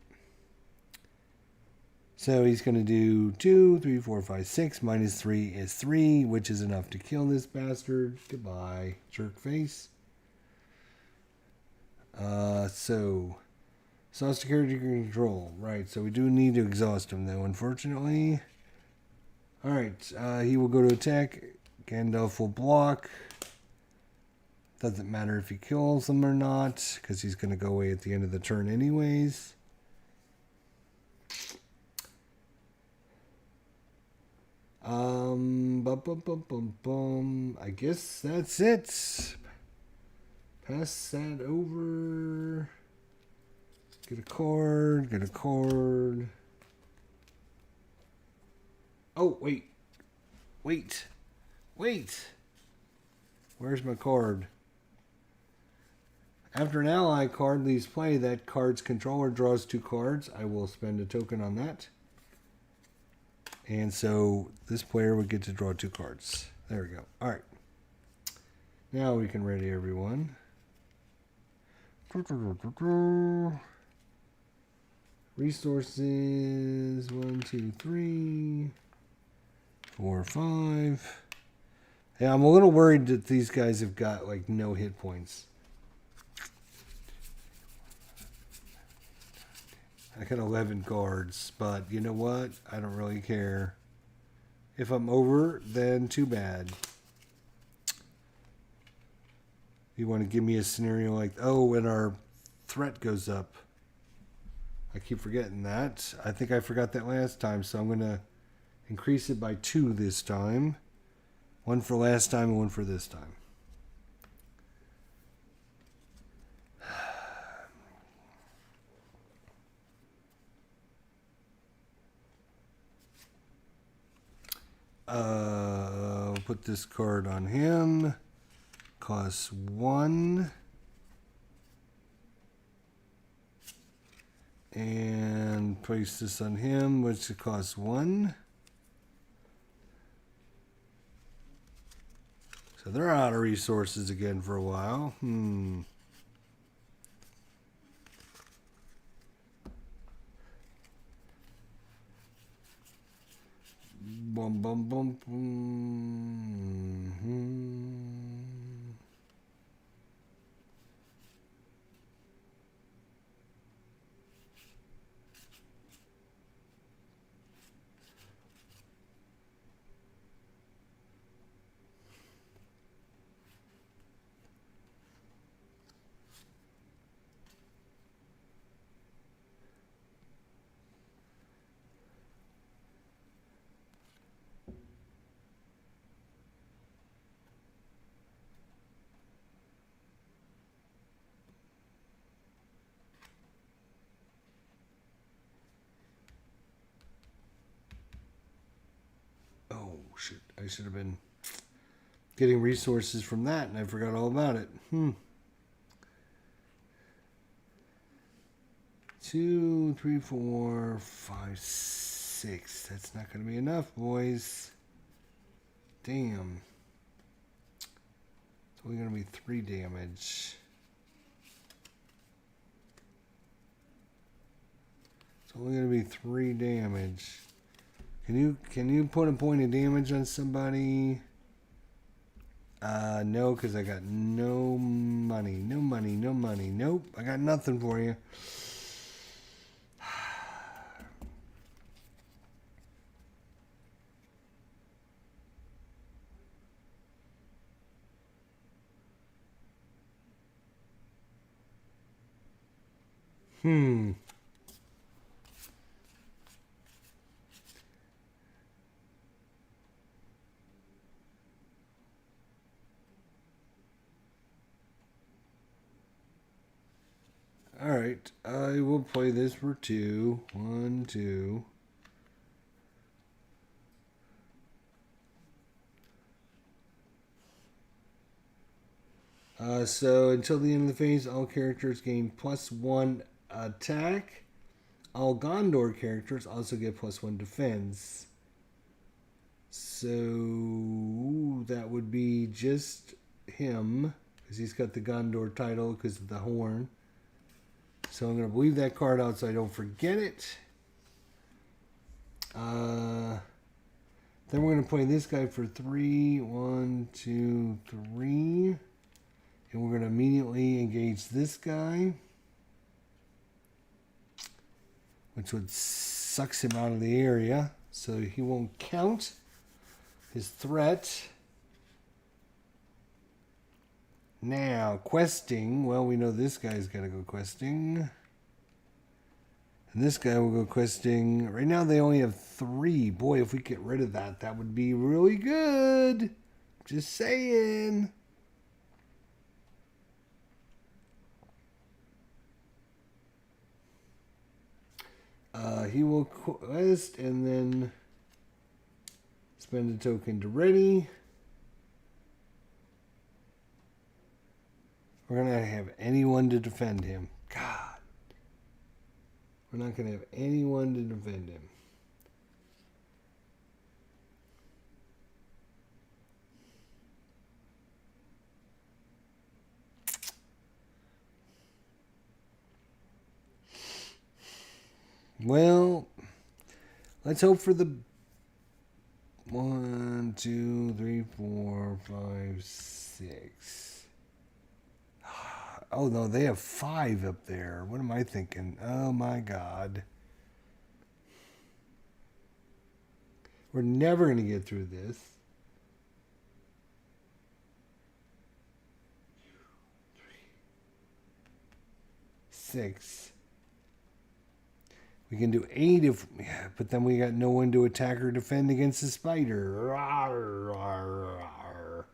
So he's going to do 2, 3, 4, 5, 6. Minus 3 is 3, which is enough to kill this bastard. Goodbye, jerk face. So security control. Right, so we do need to exhaust him, though, unfortunately. Alright, he will go to attack. Gandalf will block. Doesn't matter if he kills him or not, because he's going to go away at the end of the turn anyways. I guess that's it. Pass that over. Get a card. Oh, wait. Where's my card? After an ally card leaves play, that card's controller draws 2 cards. I will spend a token on that. And so this player would get to draw 2 cards. There we go. Alright. Now we can ready everyone. Resources 1, 2, 3, 4, 5. Yeah, I'm a little worried that these guys have got like no hit points. I got 11 cards, but you know what? I don't really care. If I'm over, then too bad. You want to give me a scenario like, oh, when our threat goes up. I keep forgetting that. I think I forgot that last time, so I'm going to increase it by 2 this time. 1 for last time and 1 for this time. Put this card on him. Costs 1. And place this on him, which costs 1. So they're out of resources again for a while. Bum, bum, bum, Oh, shit. I should have been getting resources from that, and I forgot all about it. 2, 3, 4, 5, 6. That's not going to be enough, boys. Damn. It's only going to be 3 damage. It's only going to be 3 damage. Can you put a point of damage on somebody? No, because I got no money. Nope, I got nothing for you. Alright, I will play this for 2. 1, 2. So until the end of the phase, all characters gain +1 attack. All Gondor characters also get +1 defense. So that would be just him, because he's got the Gondor title because of the horn. So I'm going to leave that card out so I don't forget it. Then we're going to play this guy for 3. 1, 2, 3. And we're going to immediately engage this guy, which would sucks him out of the area, so he won't count his threat. Now, questing. Well, we know this guy's got to go questing. And this guy will go questing. Right now, they only have 3. Boy, if we get rid of that, that would be really good. Just saying. He will quest and then spend a token to ready. We're going to have anyone to defend him. God. We're not going to have anyone to defend him. Well, let's hope for the 1, 2, 3, 4, 5, 6. Oh no, they have 5 up there. What am I thinking? Oh my God. We're never going to get through this. 6. We can do 8 if, but then we got no one to attack or defend against the spider. Rawr, rawr, rawr.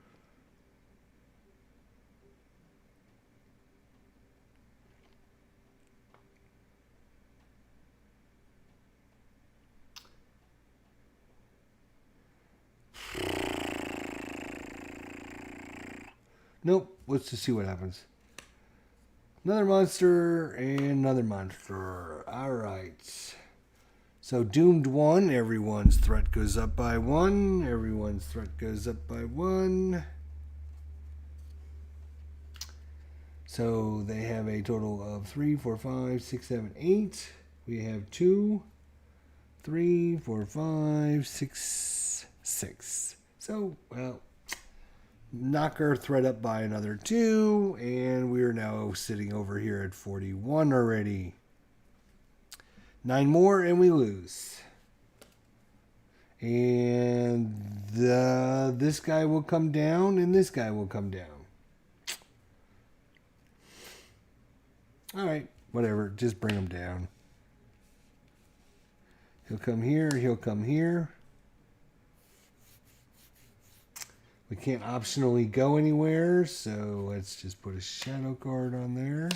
Nope. Let's just see what happens. Another monster and another monster. Alright. So doomed 1. Everyone's threat goes up by 1. Everyone's threat goes up by 1. So they have a total of 3, 4, 5, 6, 7, 8. We have 2, 3, 4, 5, 6, 6. So, well, knock our threat up by another 2, and we are now sitting over here at 41 already. 9 more, and we lose. And this guy will come down, and this guy will come down. Alright, whatever, just bring him down. He'll come here, he'll come here. We can't optionally go anywhere, so let's just put a shadow card on there.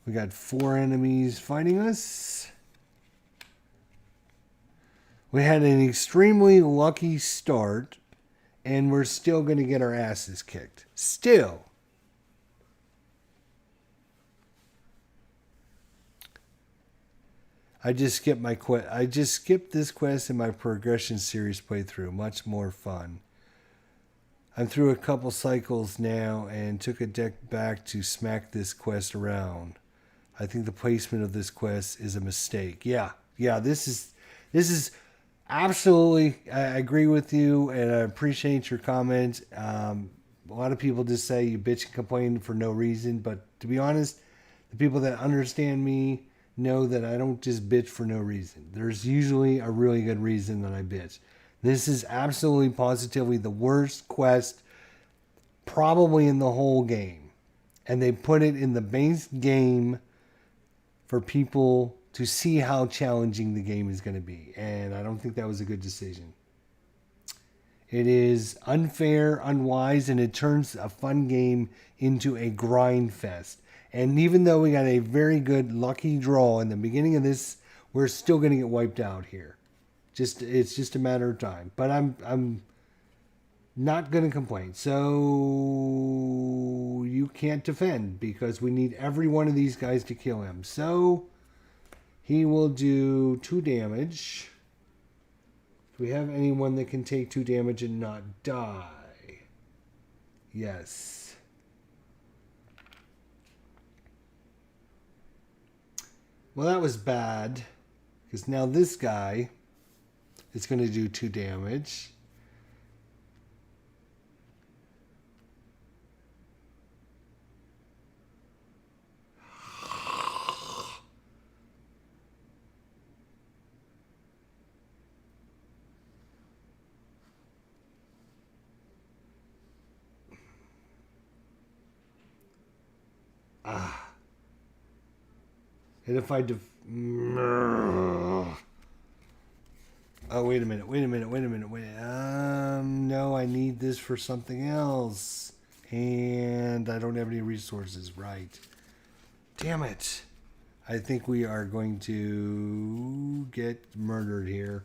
We got 4 enemies fighting us. We had an extremely lucky start, and we're still going to get our asses kicked. Still. I just skipped my quest. I just skipped this quest in my progression series playthrough. Much more fun. I'm through a couple cycles now and took a deck back to smack this quest around. I think the placement of this quest is a mistake. Yeah, this is absolutely, I agree with you, and I appreciate your comment. A lot of people just say you bitch and complain for no reason, but to be honest, the people that understand me know that I don't just bitch for no reason. There's usually a really good reason that I bitch. This is absolutely positively the worst quest probably in the whole game. And they put it in the base game for people to see how challenging the game is going to be. And I don't think that was a good decision. It is unfair, unwise, and it turns a fun game into a grind fest. And even though we got a very good lucky draw in the beginning of this, we're still going to get wiped out here. It's just a matter of time. But I'm not going to complain. So you can't defend because we need every one of these guys to kill him. So he will do 2 damage. Do we have anyone that can take 2 damage and not die? Yes. Well, that was bad. Because now this guy is going to do 2 damage. And if I oh, wait a minute. No, I need this for something else. And I don't have any resources. Right. Damn it. I think we are going to get murdered here.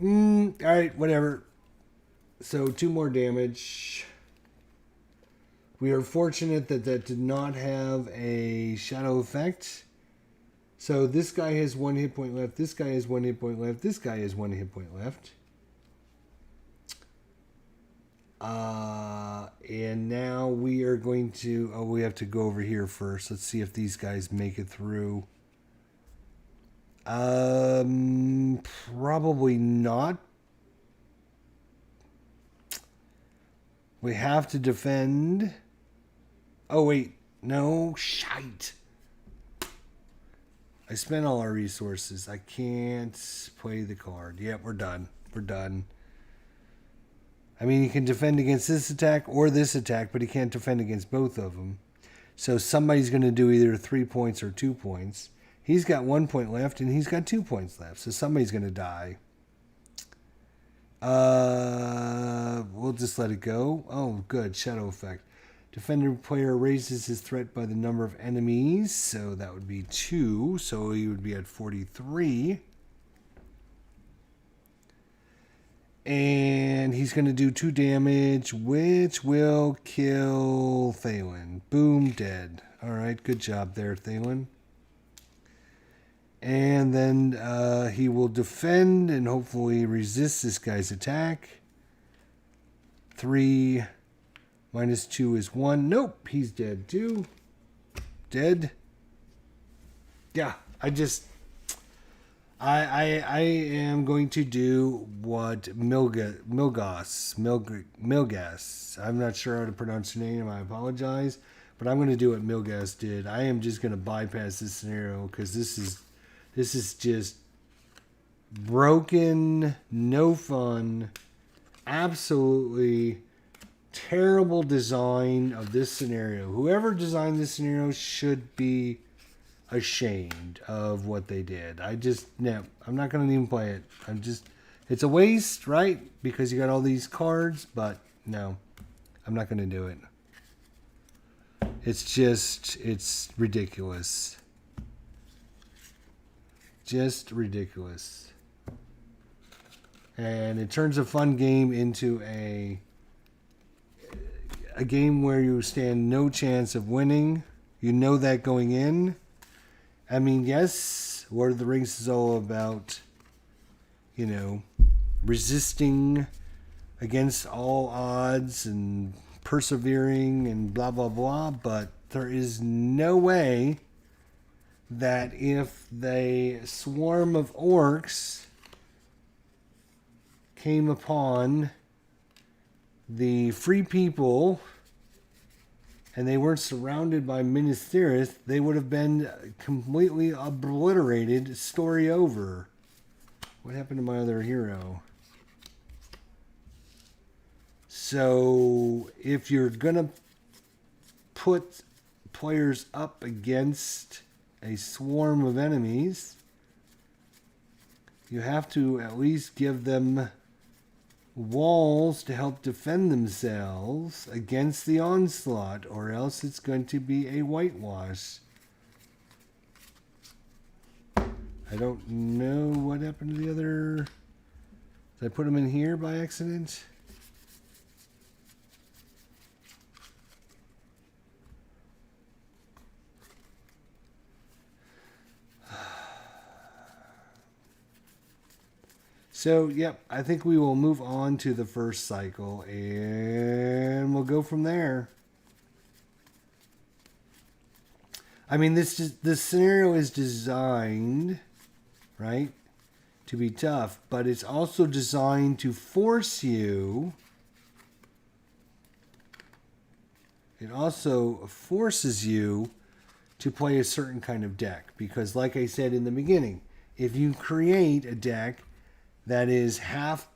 Alright, whatever. So 2 more damage. We are fortunate that did not have a shadow effect. So this guy has 1 hit point left. This guy has 1 hit point left. This guy has 1 hit point left. And now we are going to... Oh, we have to go over here first. Let's see if these guys make it through. Probably not. We have to defend... Oh, wait. No. Shite. I spent all our resources. I can't play the card. Yep, we're done. We're done. I mean, he can defend against this attack or this attack, but he can't defend against both of them. So somebody's going to do either 3 points or 2 points. He's got 1 point left, and he's got 2 points left. So somebody's going to die. We'll just let it go. Oh, good. Shadow effect. Defender player raises his threat by the number of enemies. So that would be 2. So he would be at 43. And he's going to do 2 damage, which will kill Thalen. Boom, dead. All right, good job there, Thalen. And then he will defend and hopefully resist this guy's attack. 3 minus 2 is 1. Nope, he's dead too. Dead. Yeah, I am going to do what Milgas. I'm not sure how to pronounce your name. I apologize. But I'm going to do what Milgas did. I am just going to bypass this scenario because this is just broken, no fun, absolutely terrible design of this scenario. Whoever designed this scenario should be ashamed of what they did. No, I'm not going to even play it. It's a waste, right? Because you got all these cards, but no, I'm not going to do it. It's ridiculous. Just ridiculous. And it turns a fun game into a game where you stand no chance of winning. You know that going in. I mean, yes, Lord of the Rings is all about, resisting against all odds and persevering and blah, blah, blah. But there is no way that if the swarm of orcs came upon the free people and they weren't surrounded by Minas Tirith, they would have been completely obliterated. Story over. What happened to my other hero? So if you're going to put players up against a swarm of enemies, you have to at least give them walls to help defend themselves against the onslaught, or else it's going to be a whitewash. I don't know what happened to the other. Did I put them in here by accident? So, yep, I think we will move on to the first cycle, and we'll go from there. I mean, this scenario is designed, right, to be tough, but it's also designed to force you. It also forces you to play a certain kind of deck, because, like I said in the beginning, if you create a deck that is half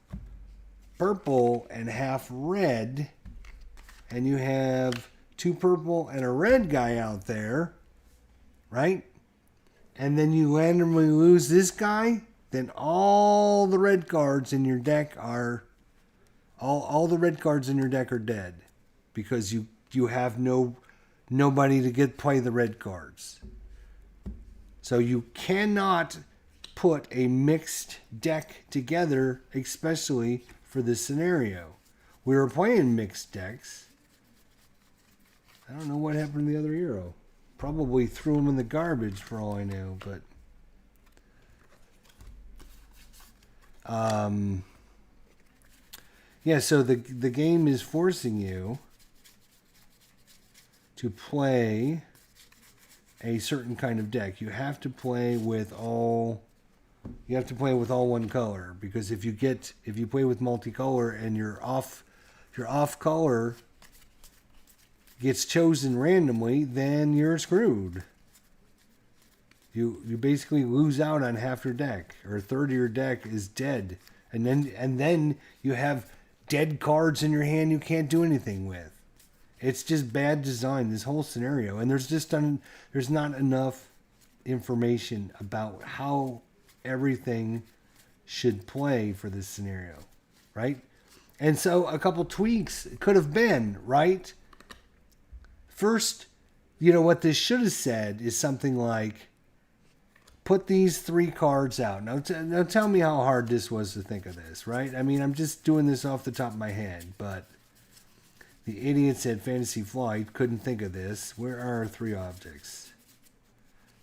purple and half red, and you have 2 purple and a red guy out there, right? And then you randomly lose this guy, then all the red cards in your deck are all the red cards in your deck are dead, because you have nobody to play the red cards. So you cannot put a mixed deck together, especially for this scenario. We were playing mixed decks. I don't know what happened to the other hero. Probably threw him in the garbage for all I know, but yeah, so the game is forcing you to play a certain kind of deck. You have to play with all one color, because if you play with multicolor and your off color gets chosen randomly, then you're screwed. You basically lose out on half your deck, or a third of your deck is dead, and then you have dead cards in your hand you can't do anything with. It's just bad design, this whole scenario, and there's not enough information about how everything should play for this scenario, right? And so a couple tweaks could have been, right? First, what this should have said is something like, put these 3 cards out. Now tell me how hard this was to think of this, right? I mean, I'm just doing this off the top of my head, but the idiots at Fantasy Flight couldn't think of this. Where are our 3 objects?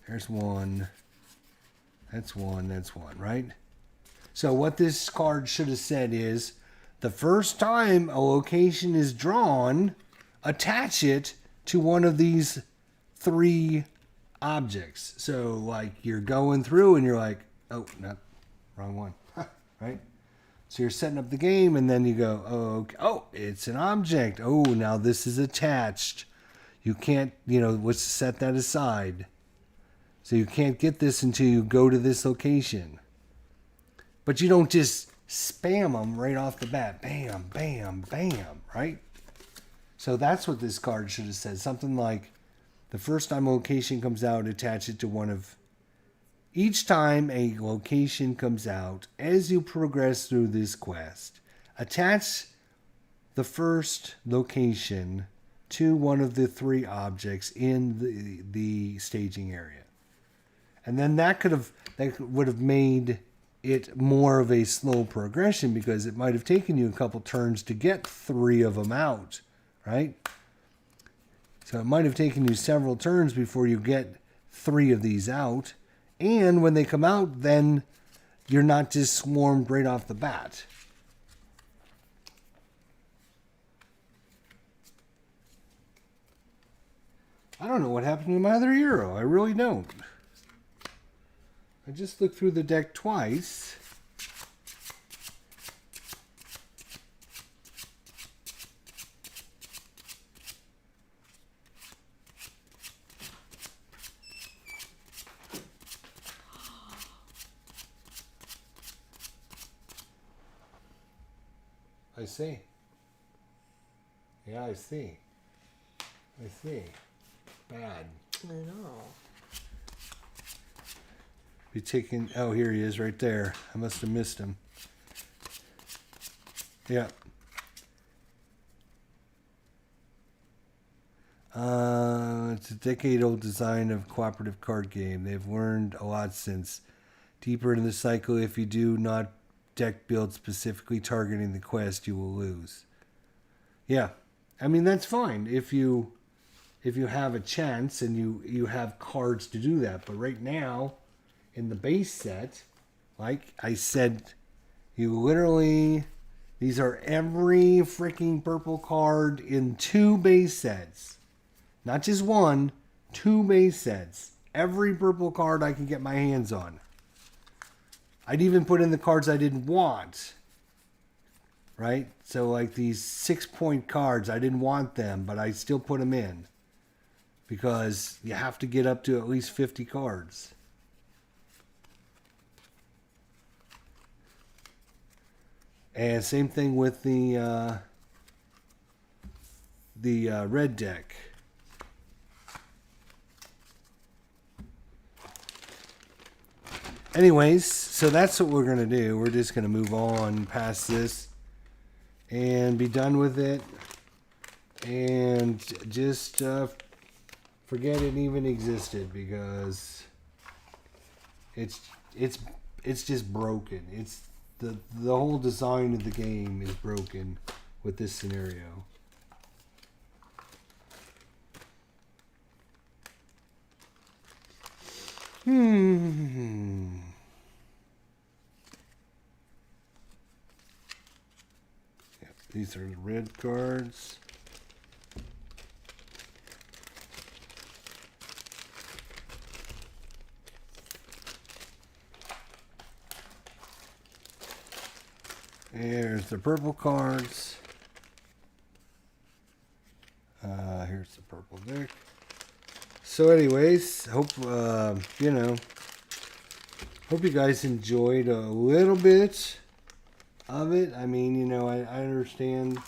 There's 1. That's 1, that's 1, right? So what this card should have said is, the first time a location is drawn, attach it to one of these 3 objects. So, like, you're going through and you're like, oh, not wrong one, right? So you're setting up the game, and then you go, oh, okay. Oh, it's an object. Oh, now this is attached. You can't, let's set that aside. So you can't get this until you go to this location. But you don't just spam them right off the bat. Bam, bam, bam, right? So that's what this card should have said. Something like, the first time a location comes out, attach it to one of... Each time a location comes out, as you progress through this quest, attach the first location to one of the 3 objects in the staging area. And then that would have made it more of a slow progression, because it might have taken you a couple turns to get 3 of them out, right? So it might have taken you several turns before you get 3 of these out. And when they come out, then you're not just swarmed right off the bat. I don't know what happened to my other hero. I really don't. I just looked through the deck twice. I see. Yeah, I see. I see. Bad. I know. Be taking... Oh, here he is right there. I must have missed him. Yeah. It's a decade-old design of cooperative card game. They've learned a lot since. Deeper into the cycle, if you do not deck build specifically targeting the quest, you will lose. Yeah. I mean, that's fine if you have a chance and you have cards to do that. But right now, in the base set, like I said, you literally, these are every freaking purple card in 2 base sets. Not just 1, 2 base sets. Every purple card I can get my hands on. I'd even put in the cards I didn't want. Right? So like these 6-point cards, I didn't want them, but I still put them in. Because you have to get up to at least 50 cards. And same thing with the red deck. Anyways, so that's what we're going to do. We're just going to move on past this and be done with it. And just forget it even existed because it's just broken. It's the whole design of the game is broken with this scenario. Yep, these are the red cards. Here's the purple cards. Here's the purple deck. So anyways, hope hope you guys enjoyed a little bit of it. I mean, I understand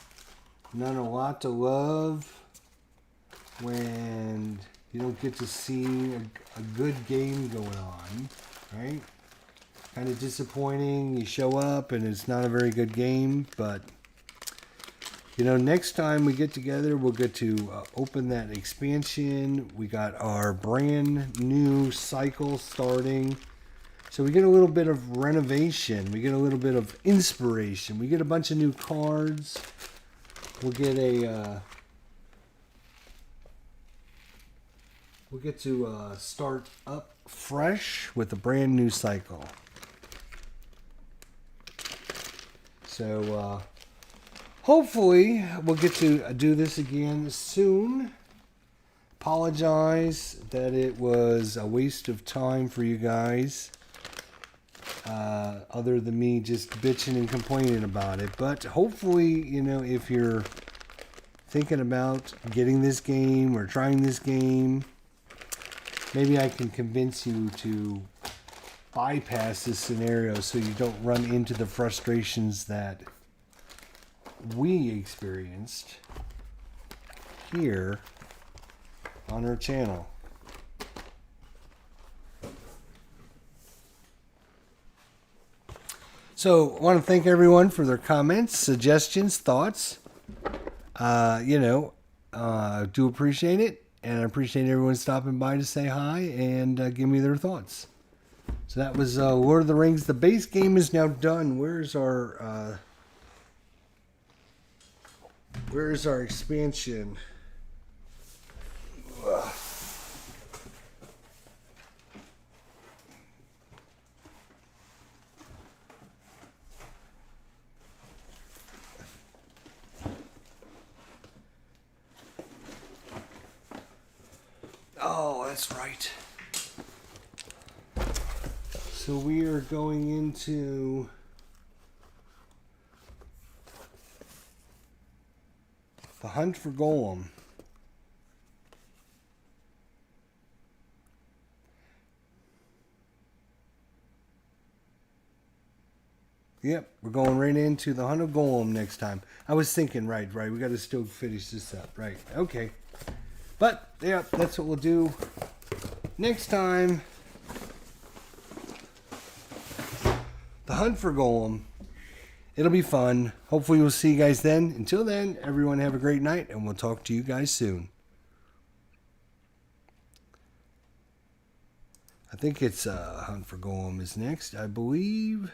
not a lot to love when you don't get to see a good game going on, right? Kind of disappointing. You show up and it's not a very good game, but next time we get together, we'll get to open that expansion. We got our brand new cycle starting. So we get a little bit of renovation. We get a little bit of inspiration. We get a bunch of new cards. We'll get to start up fresh with a brand new cycle. So, hopefully, we'll get to do this again soon. Apologize that it was a waste of time for you guys. Other than me just bitching and complaining about it. But hopefully, if you're thinking about getting this game or trying this game, maybe I can convince you to bypass this scenario so you don't run into the frustrations that we experienced here on our channel. So I want to thank everyone for their comments, suggestions, thoughts. Do appreciate it, and I appreciate everyone stopping by to say hi and give me their thoughts. So that was Lord of the Rings. The base game is now done. Where's our expansion? Ugh. Oh, that's right. So we are going into the hunt for Golem. Yep, we're going right into the hunt of Golem next time. I was thinking, right, we got to still finish this up, right? Okay. But, yeah, that's what we'll do next time. The hunt for Golem. It'll be fun. Hopefully we'll see you guys then. Until then, everyone have a great night, and we'll talk to you guys soon. I think it's Hunt for Golem is next, I believe.